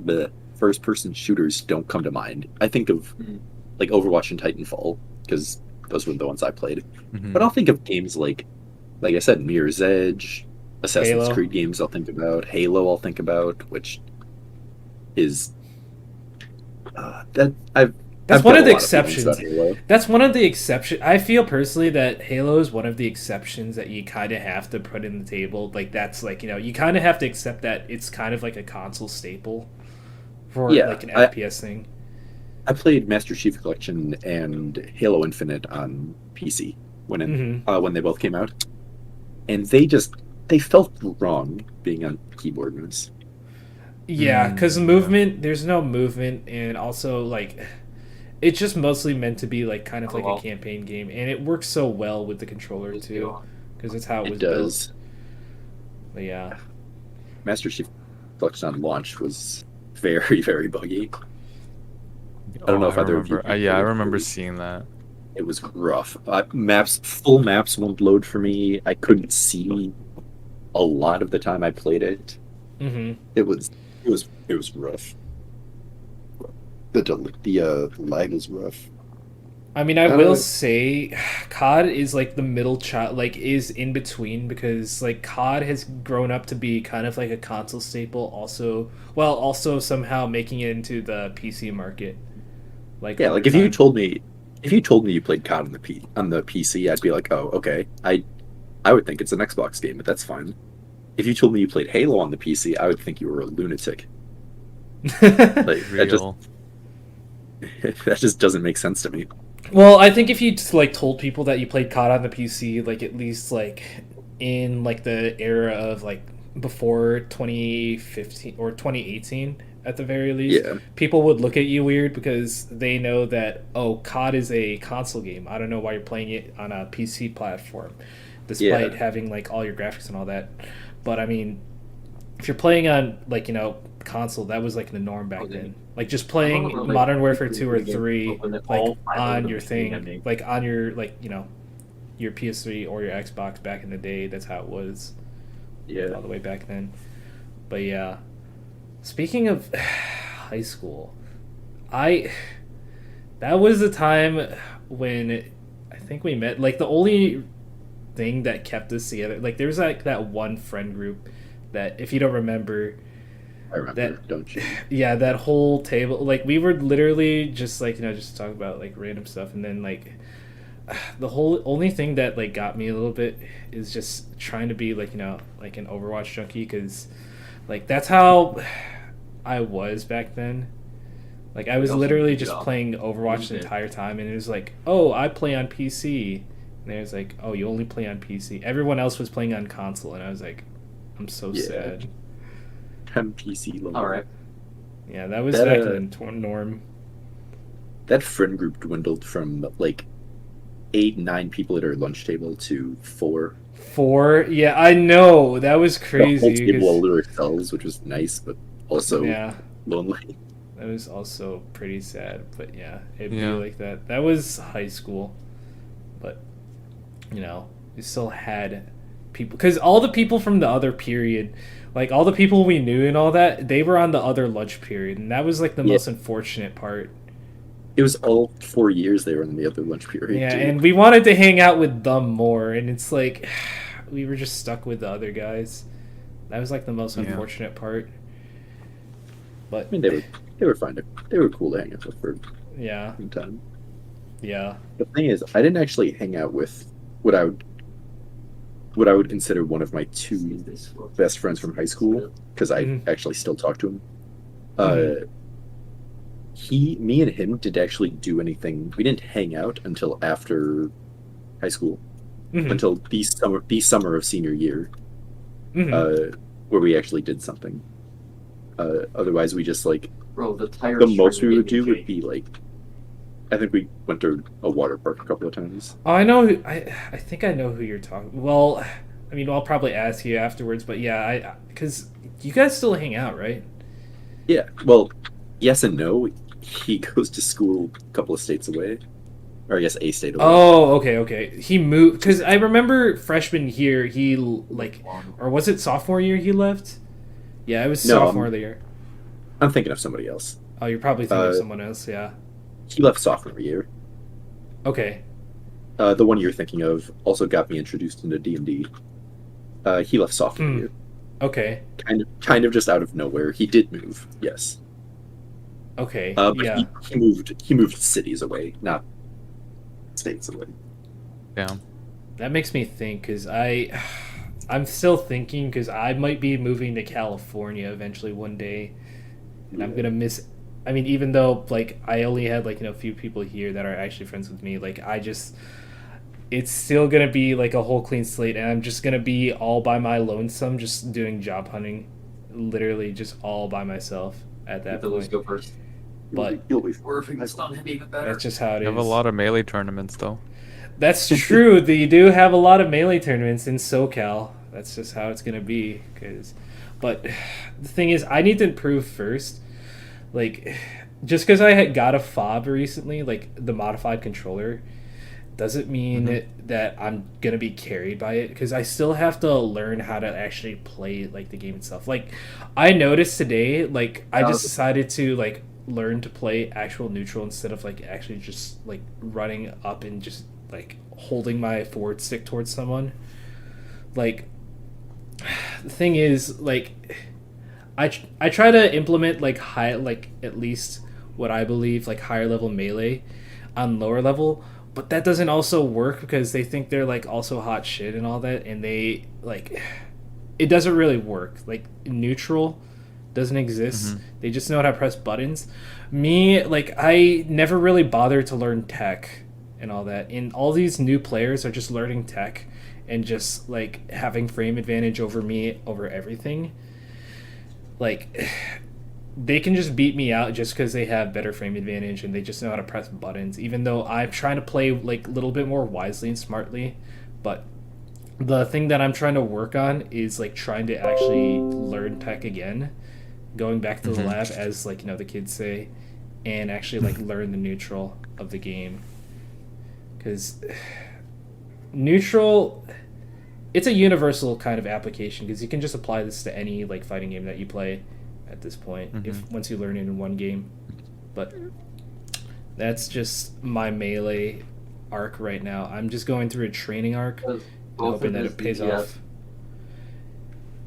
the first person shooters don't come to mind. I think of like Overwatch and Titanfall because those were the ones I played. Mhm. But I'll think of games like I said, Mirror's Edge, Assassin's Halo. Creed games. I'll think about Halo. I'll think about which is that That's I've one got of a the lot feelings exceptions. about Halo. That's one of the exceptions. I feel personally that Halo is one of the exceptions that you kind of have to put in the table. Like, that's like, you kind of have to accept that it's kind of like a console staple for Yeah, like an FPS thing. I played Master Chief Collection and Halo Infinite on PC when they both came out, and they felt wrong being on keyboard mouse. Yeah, because there's no movement, and also, like, it's just mostly meant to be, like, kind of like a campaign game, and it works so well with the controller, too, because that's how it was does. built. But yeah. Master Chief Collection on launch was very, very buggy. I don't know if either of you. Yeah, I remember seeing that. It was rough. Full maps won't load for me. I couldn't see a lot of the time I played it. Mm-hmm. It was rough. The lag was rough. I mean, I will say, COD is like the middle child, like is in between because like COD has grown up to be kind of like a console staple, also somehow making it into the PC market. Like Yeah, like if you told me you played COD on the PC, I'd be like, oh, okay. I would think it's an Xbox game, but that's fine. If you told me you played Halo on the PC, I would think you were a lunatic. Like Real. that just doesn't make sense to me. Well, I think if you like told people that you played COD on the PC, like at least like in like the era of like before 2015 or 2018 at the very least, Yeah. people would look at you weird because they know that COD is a console game. I don't know why you're playing it on a PC platform, despite having like all your graphics and all that. But I mean, if you're playing on like console, that was like the norm back then. Like just playing like, Modern Warfare 2 or the game 3 when they like all five of on them your were sitting thing, at me. like on your your PS3 or your Xbox back in the day. That's how it was Yeah. all the way back then. But yeah, speaking of high school, I that was the time when I think we met. Like the only thing that kept us together, like there was like that one friend group that, if you don't remember, I remember, that don't you? yeah, that whole table, like we were literally just like just talk about like random stuff, and then like the whole only thing that like got me a little bit is just trying to be like like an Overwatch junkie, because like that's how I was back then. Like I was Also literally good just job. playing Overwatch the entire time, and it was like, oh, I play on PC, and it was like, oh, you only play on PC. Everyone else was playing on console, and I was like, I'm so Yeah. sad. MPC level. All right. Yeah, that was That, back in the norm. That friend group dwindled from like 8, 9 people at our lunch table to 4. 4, yeah, I know that was The whole crazy. table all 'Cause- to ourselves, which was nice, but also yeah, lonely. that was also pretty sad. But yeah, it'd Yeah. be like that. That was high school, but we still had people, because all the people from the other period, like all the people we knew and all that, they were on the other lunch period, and that was like the Yeah. most unfortunate part. It was all 4 years they were in the other lunch period. Yeah, too. and we wanted to hang out with them more, and it's like we were just stuck with the other guys. That was like the most Yeah. unfortunate part. But I mean, they were fine. They were cool to hang out with for yeah, some time. yeah. The thing is, I didn't actually hang out with what I would consider one of my 2 best friends from high school, because I Mhm. actually still talk to him. Mhm. Me and him didn't actually do anything. We didn't hang out until after high school, Mhm. until the summer of senior year, Mhm. where we actually did something. Otherwise, we just like Bro, the tire the most string we would made me do would shake. be like, I think we went to a water park a couple of times. Oh, I know. I think I know who you're talking. Well, I mean, I'll probably ask you afterwards, but yeah, because you guys still hang out, right? Yeah, well, yes and no. He goes to school a couple of states away, or I guess a state away. Oh, okay. He moved, because I remember freshman year he like, or was it sophomore year he left? Yeah, it was No, sophomore year. I'm thinking of somebody else. Oh, you're probably thinking of someone else. Yeah. He left sophomore year. Okay. The one you're thinking of also got me introduced into D&D. He left sophomore year, Okay. kind of just out of nowhere. He did move, yes. Okay. But Yeah. he moved cities away, not states away. Yeah. That makes me think, because I'm still thinking, because I might be moving to California eventually one day, and I'm gonna miss. I mean, even though like I only had like a few people here that are actually friends with me, like it's still gonna be like a whole clean slate, and I'm just gonna be all by my lonesome, just doing job hunting, literally just all by myself at that Let the Luz point. go first. But You'll be Or if we can stun him even better. that's just how it You is. have a lot of melee tournaments though. That's true. You do have a lot of melee tournaments in SoCal. That's just how it's gonna be. But the thing is, I need to improve first. Like, just because I had got a fob recently, like the modified controller, doesn't mean that I'm gonna be carried by it. Because I still have to learn how to actually play like the game itself. Like, I noticed today, like I just decided to like learn to play actual neutral instead of like actually just like running up and just like holding my forward stick towards someone. Like, the thing is, like, I try to implement like at least what I believe like higher level melee on lower level, but that doesn't also work because they think they're like also hot shit and all that, and they like it doesn't really work. Like neutral doesn't exist. They just know how to press buttons. Me, like, I never really bothered to learn tech and all that, and all these new players are just learning tech and just like having frame advantage over me over everything. Like, they can just beat me out just because they have better frame advantage and they just know how to press buttons, even though I'm trying to play like a little bit more wisely and smartly. But the thing that I'm trying to work on is like trying to actually learn tech again, going back to the lab, as like the kids say, and actually like learn the neutral of the game, because neutral, it's a universal kind of application because you can just apply this to any like fighting game that you play at this point if once you learn it in one game. But that's just my melee arc right now. I'm just going through a training arc, hoping that it pays off.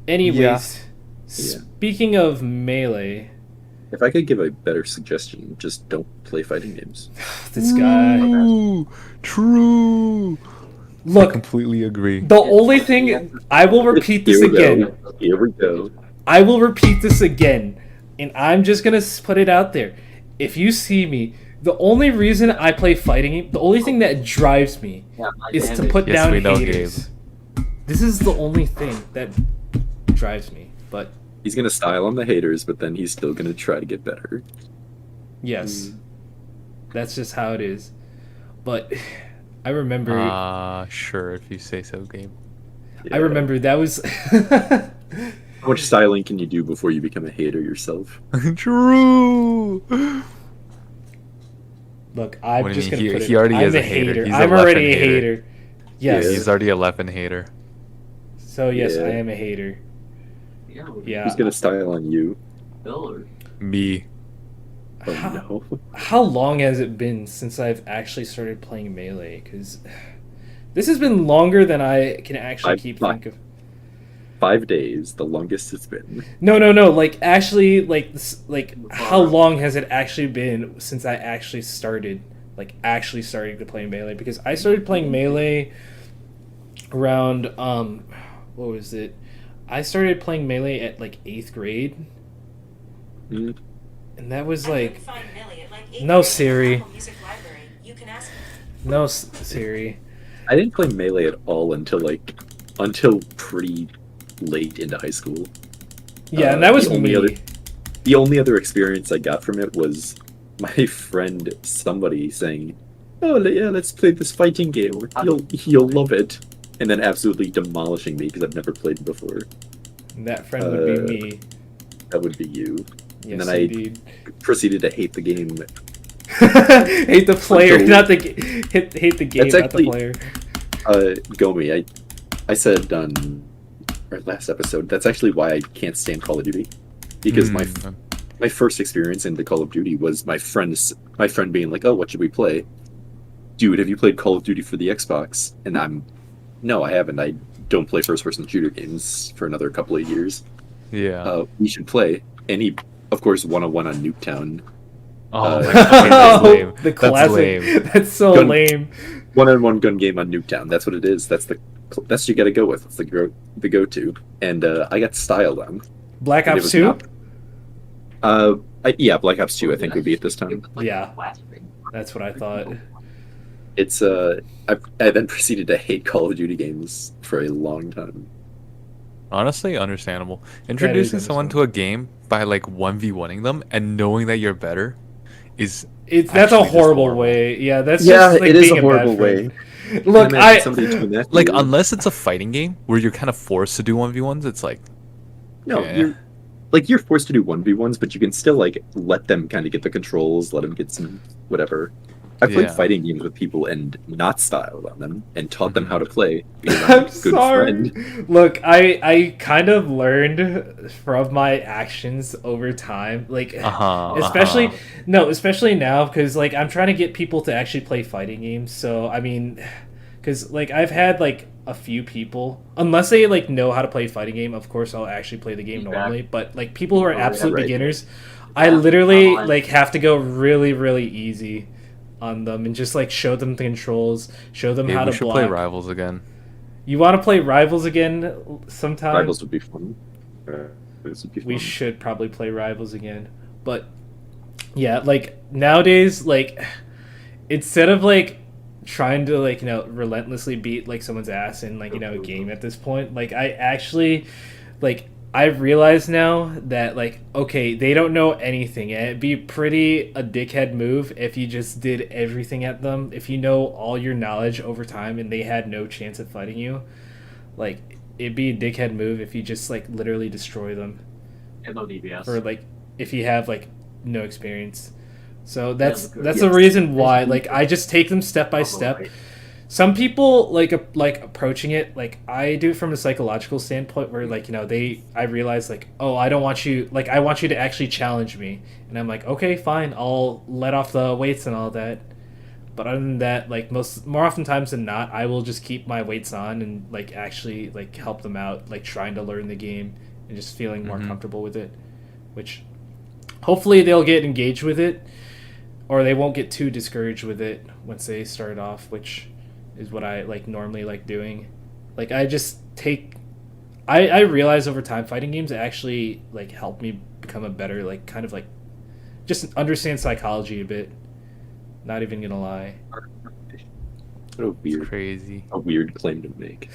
Anyways, speaking of melee, If I could give a better suggestion, just don't play fighting games. this guy. True. I Look, completely agree. the only thing I will repeat this Here we again. go. Here we go. I will repeat this again, and I'm just gonna put it out there. If you see me, the only reason I play fighting game, the only thing that drives me, is to put Yes, down we know, haters. This is the only thing that drives me. But He's gonna style on the haters, but then he's still gonna try to get better. yes, that's just how it is. But I remember, Sure, if you say so, Gabe. Yeah. I remember that was. How much styling can you do before you become a hater yourself? True. Look, I'm What do you just mean? gonna put He it. already I'm is a a hater. hater. He's a I'm already a left-hand hater. Yes. Yeah. He's already a left and hater. So yes, Yeah. I am a hater. Yeah. Who's gonna style on you? Me. Oh How- no. How long has it been since I've actually started playing Melee? Because this has been longer than I can actually keep think of. 5 days, the longest it's been. No. Like actually, like how long has it actually been since I actually started, like actually starting to play Melee? Because I started playing Melee around what was it? I started playing Melee at like 8th grade, Mm. and that was like no Siri. No Siri. I didn't play Melee at all until pretty late into high school. Yeah, and that was me. The only other experience I got from it was my friend somebody saying, "Oh yeah, let's play this fighting game. You'll love it," and then absolutely demolishing me because I've never played it before. And that friend would be me. That would be you. Yes, then I- indeed. Proceeded to hate the game. Hate the player, Until- not the hate the game, That's not actually- the player. Gomi, I said on our last episode, that's actually why I can't stand Call of Duty. Because my first experience into Call of Duty was my friend being like, "Oh, what should we play?" Dude, have you played Call of Duty for the Xbox? And no, I haven't. I don't play first-person shooter games for another couple of years. Yeah. We should play. And he, of course, 101 on Nuketown. Oh my god, that's lame. The That's classic. lame. That's so Gun- lame. One-on-one gun game on Nuketown. That's what it is. That's what you got to go with. It's the go-to. And I got styled on. Black And it Ops was 2? not- yeah, Black Ops 2 I think would be at this time. Yeah. That's what I thought. It's I then proceeded to hate Call of Duty games for a long time. Honestly, understandable. Introducing someone to a game by like 1v1ing them and knowing that you're better is That's a actually just horrible horrible. way. Yeah, that's Yeah, just like it is being a bad horrible friend. way. Look, Can you imagine I somebody doing that to like you? unless it's a fighting game where you're kind of forced to do 1v1s, it's like No, yeah. you're forced to do 1v1s, but you can still like let them kind of get the controls, let them get some whatever. I played Yeah. fighting games with people and not styled on them and taught them how to play. Because I'm a good sorry. friend. Look, I kind of learned from my actions over time, like especially now because like I'm trying to get people to actually play fighting games. So I mean, because like I've had like a few people, unless they like know how to play a fighting game, of course I'll actually play the game normally. But like people who are absolute right. beginners, I literally like have to go really really easy on them and just like show them the controls, show them Hey, how we to should block. play Rivals again. You want to play Rivals again sometime? Rivals would be fun. This would be fun. We should probably play Rivals again. But yeah, like nowadays, like instead of like trying to like relentlessly beat like someone's ass in like a game at this point, like I actually like I've realized now that like okay, they don't know anything, and it'd be pretty a dickhead move if you just did everything at them. If you know all your knowledge over time and they had no chance at fighting you, like it'd be a dickhead move if you just like literally destroy them, And no DBS. or like if you have like no experience. So that's good. that's the reason why like I just take them step by step. Right. Some people like approaching it like I do from a psychological standpoint where like I realize like, oh, I don't want you, like I want you to actually challenge me, and I'm like, okay, fine, I'll let off the weights and all that. But other than that, like more often times than not, I will just keep my weights on and like actually like help them out, like trying to learn the game and just feeling more comfortable with it, which hopefully they'll get engaged with it, or they won't get too discouraged with it once they start off, which is what I like normally like doing. Like I just take I realize over time fighting games actually like help me become a better like kind of like just understand psychology a bit. Not even gonna lie. What Crazy. a weird claim to make.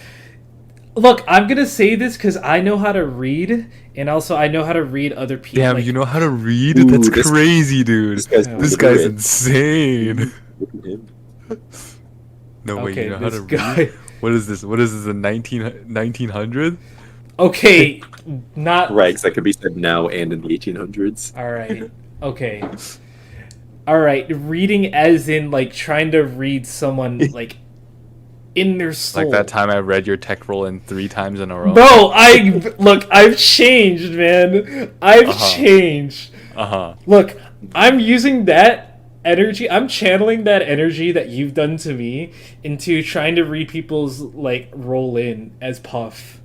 Look, I'm gonna say this because I know how to read, and also I know how to read other people. Damn, like, you know how to read? Ooh, That's this- crazy, dude. This guy's Guy's literate. insane. Look at him. No way, Okay, you know how this to guy. read? What is this? What is this, a 1900? Okay, not Right, 'cause that could be said now and in the 1800s. all right. Okay, all right. Reading as in like trying to read someone like in their soul. Like that time I read your tech roll in 3 times in a row? Bro, I've changed, man. I've changed. Uh-huh. Look, I'm using that energy. I'm channeling that energy that you've done to me into trying to read people's like roll in as Puff.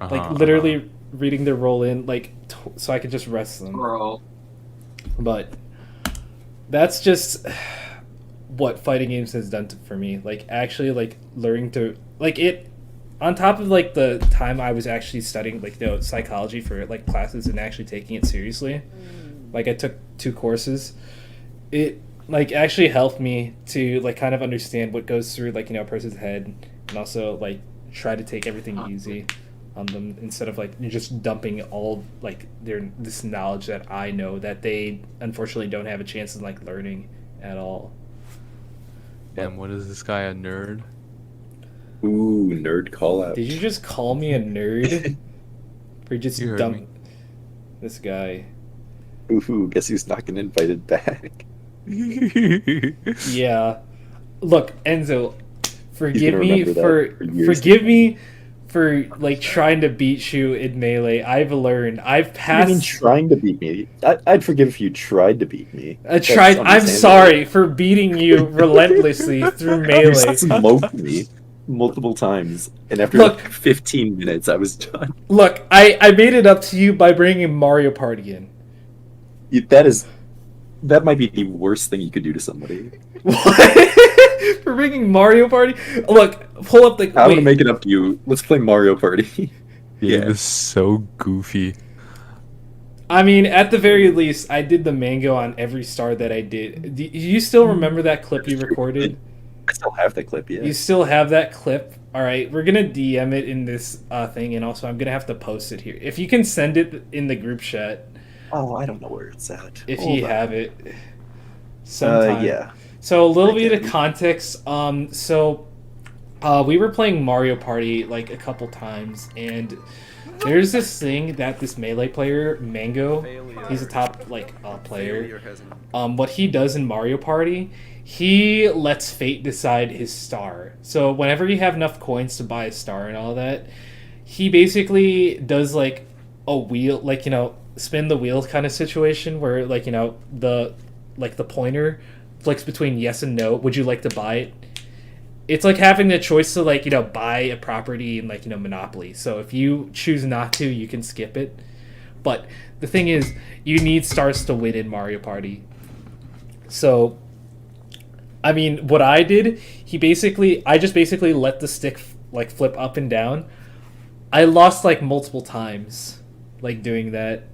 Like literally reading their roll in, like so I could just rest them. Bro. But that's just what fighting games has done for me. Like actually, like learning to like it. On top of like the time I was actually studying like psychology for like classes and actually taking it seriously. Like I took 2 courses. It like actually helped me to like kind of understand what goes through like a person's head, and also like try to take everything easy on them instead of like just dumping all like this knowledge that I know that they unfortunately don't have a chance in like learning at all. Damn, what is this guy, a nerd? Ooh, nerd call out. Did you just call me a nerd? For just You heard dump me. this guy? Ooh, guess who's not getting invited back? Yeah. Look, Enzo, forgive gonna me remember that for years. forgive me for like trying to beat you in melee. I've learned. I've I passed. mean, trying to beat me. I'd forgive if you tried to beat me. I tried. I'm understandable. sorry for beating you relentlessly through You melee. smoked me multiple times, and after Look. like 15 minutes, I was done. Look, I made it up to you by bringing Mario Party in. That might be the worst thing you could do to somebody. What? For bringing Mario Party? Look, pull up the. I'm gonna wait. make it up to you. Let's play Mario Party. Yeah, Yeah. this is so goofy. I mean, at the very least, I did the mango on every star that I did. Do you still remember that clip you recorded? I still have that clip, yeah. You still have that clip? All right, we're gonna DM it in this thing, and also I'm gonna have to post it here. If you can send it in the group chat, Oh, I don't know where it's at. if Hold you on. have it, sometime. Yeah. So a little bit Okay. of context. We were playing Mario Party like a couple times, and there's this thing that this melee player, Mango, he's a top like player. What he does in Mario Party, he lets fate decide his star. So whenever you have enough coins to buy a star and all that, he basically does like a wheel, like spin the wheel kind of situation where like the pointer flicks between yes and no. Would you like to buy it? It's like having the choice to like buy a property in like Monopoly. So if you choose not to, you can skip it. But the thing is, you need stars to win in Mario Party. So, I mean, what I did, I just basically let the stick like flip up and down. I lost like multiple times, like doing that.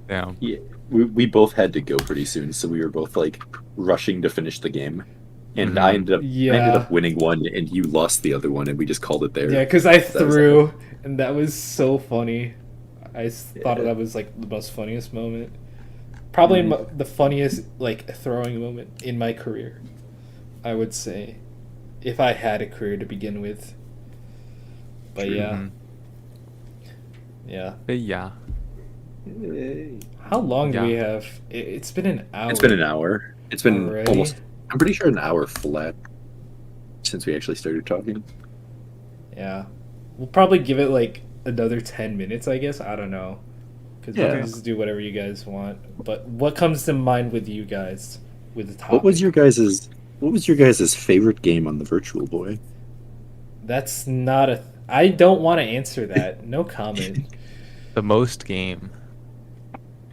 Damn. Yeah. We both had to go pretty soon, so we were both like rushing to finish the game. And I ended up winning one, and you lost the other one, and we just called it there. Yeah, because I That was threw, and that was so funny. I thought that was like the most funniest moment. Probably the funniest like throwing moment in my career, I would say, if I had a career to begin with. But True. yeah. Yeah. How long do Yeah. we have? It's been an hour. It's been an hour. It's been Already? almost. I'm pretty sure an hour flat since we actually started talking. Yeah. We'll probably give it like another 10 minutes, I guess. I don't know. Because we Yeah. can just do whatever you guys want. But what comes to mind with you guys with the topic? What was your guys' favorite game on the Virtual Boy? That's not a. I don't want to answer that. No comment. The most game.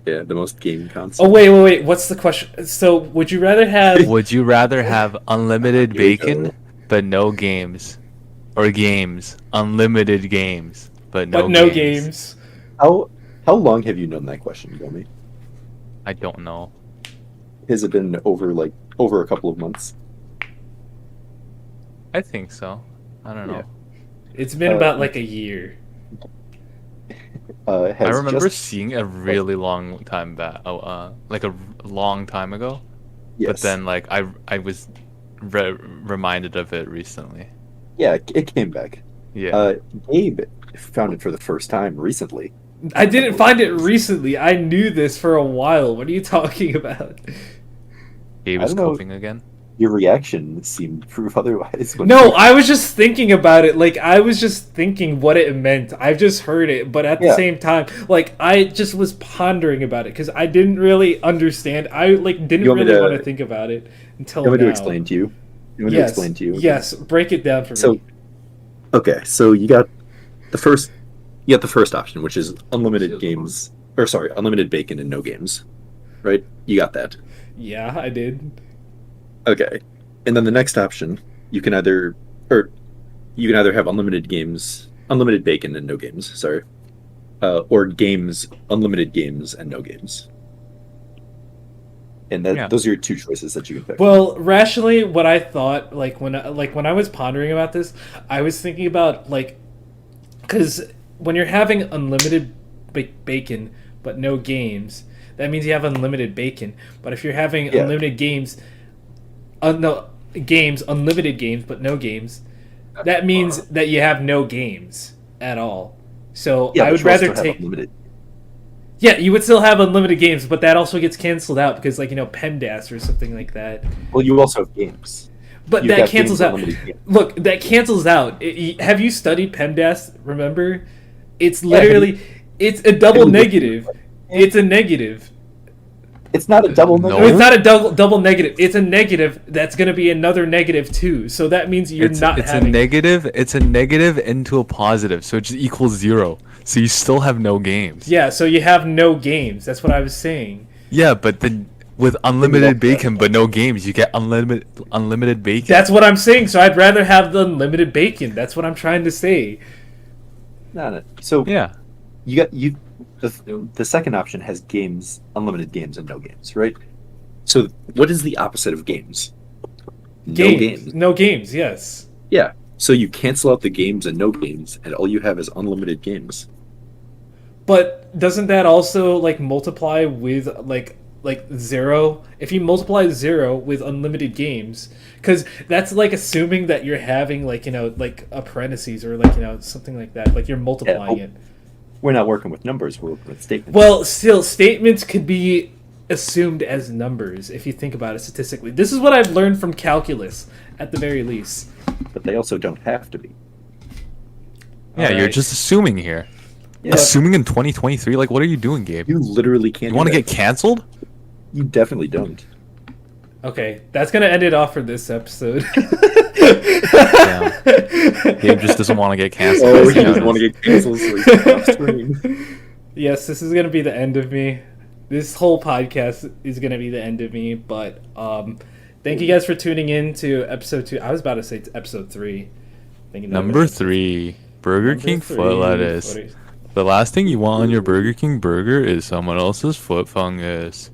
Yeah, the most game console. Oh wait. What's the question? So, would you rather have? Would you rather have unlimited Here you go. bacon but no games, or games unlimited games but no but no games. How long have you known that question, Gomi? I don't know. Has it been over a couple of months? I think so. I don't know. Yeah. It's been about like a year. Has I remember just- seeing a really long time back. Like a long time ago. yes. But then like I was reminded of it recently. Yeah, it came back. Yeah. Gabe found it for the first time recently. I didn't find it recently. I knew this for a while. What are you talking about? Gabe I was don't know. coping again. Your reaction seemed proof otherwise. No, I was just thinking about it. Like, I was just thinking what it meant. I've just heard it, but at the Yeah. same time, like, I just was pondering about it because I didn't really understand. I didn't You want me really to- want to think about it until You want me now. to explain to you? You want me to Yes, explain to you? yes. Break it down for So, me. okay, so you got the first option, which is unlimited games, or sorry, unlimited bacon and no games, right? You got that. Yeah, I did. Okay, and then the next option, you can either have unlimited games, unlimited bacon and no games, sorry, or games, unlimited games and no games. And Yeah. those are your two choices that you can pick. Well, rationally, what I thought, when I was pondering about this, I was thinking about because when you're having unlimited bacon but no games, that means you have unlimited bacon. But if you're having Yeah. unlimited games, unlimited games but no games, that means that you have no games at all. So yeah, I but would you also rather have take. unlimited. Yeah, you would still have unlimited games, but that also gets canceled out because, PEMDAS or something like that. Well, you also have games. But You've that got cancels games, out. unlimited games. Look, that cancels out. Have you studied PEMDAS? Remember, it's literally it's a double Have you- negative. It's a negative. It's not a double No. negative. It's not a double negative. It's a negative that's going to be another negative too. So that means you're not it's having. a negative. It's a negative into a positive, so it just equals 0. So you still have no games. Yeah, so you have no games. That's what I was saying. Yeah, but then with unlimited love that. bacon but no games, you get unlimited bacon. That's what I'm saying. So I'd rather have the unlimited bacon. That's what I'm trying to say. No. So Yeah. the second option has games, unlimited games, and no games, right? So what is the opposite of games? No games. No games. Yes. Yeah. So you cancel out the games and no games, and all you have is unlimited games. But doesn't that also multiply with 0? If you multiply 0 with unlimited games, because that's assuming that you're having a parentheses or something like that. You're multiplying it. We're not working with numbers. We're working with statements. Well, still, statements could be assumed as numbers if you think about it statistically. This is what I've learned from calculus, at the very least. But they also don't have to be. Yeah, you're Alright. just assuming here. Yeah. Assuming in 2023, what are you doing, Gabe? You literally can't. You want to do get that. canceled? You definitely don't. Okay, that's gonna end it off for this episode. Yeah. Gabe just doesn't want to get canceled. Oh, let's he be doesn't want to honest. get canceled, so he stops streaming. Yes, this is gonna be the end of me. This whole podcast is gonna be the end of me. But thank you guys for tuning in to episode 2. I was about to say episode 3. Number 3, Burger King foot lettuce. The last thing you want on your Burger King burger is someone else's foot fungus.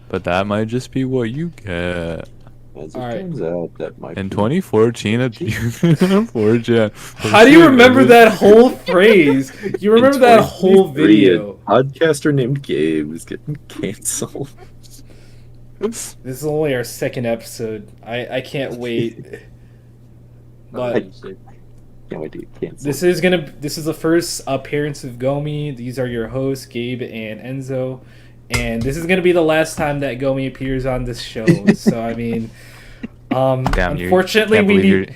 But that might just be what you get. As it Alright. turns out, that might In be- 2014 at 4chan. How do you remember that whole phrase? You remember In that whole 2023, video? A podcaster named Gabe is getting canceled. This is only our second episode. I can't wait. But Can't wait to get canceled. This is the first appearance of Gomi. These are your hosts, Gabe and Enzo, and this is gonna be the last time that Gomi appears on this show. So I mean, Damn, unfortunately, can't we believe need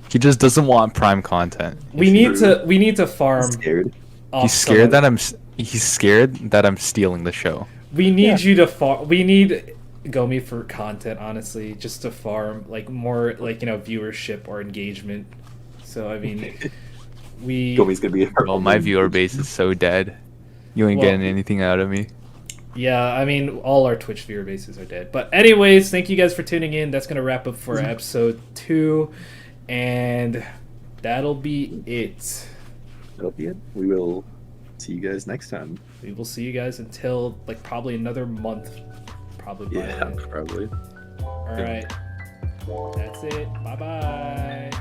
he just doesn't want prime content. we need to farm. I'm scared. off He's some scared of- that he's scared that I'm stealing the show. We need you to farm. We need Gomi for content, honestly, just to farm like more like viewership or engagement. So I mean, Gomi's gonna be. Oh, my viewer base is so dead. You ain't Well- getting anything out of me. Yeah, I mean, all our Twitch viewer bases are dead. But anyways, thank you guys for tuning in. That's going to wrap up for episode 2. And that'll be it. That'll be it. We will see you guys next time. We will see you guys until, like, probably another month. Probably by Yeah, then. probably. All right. That's it. Bye-bye.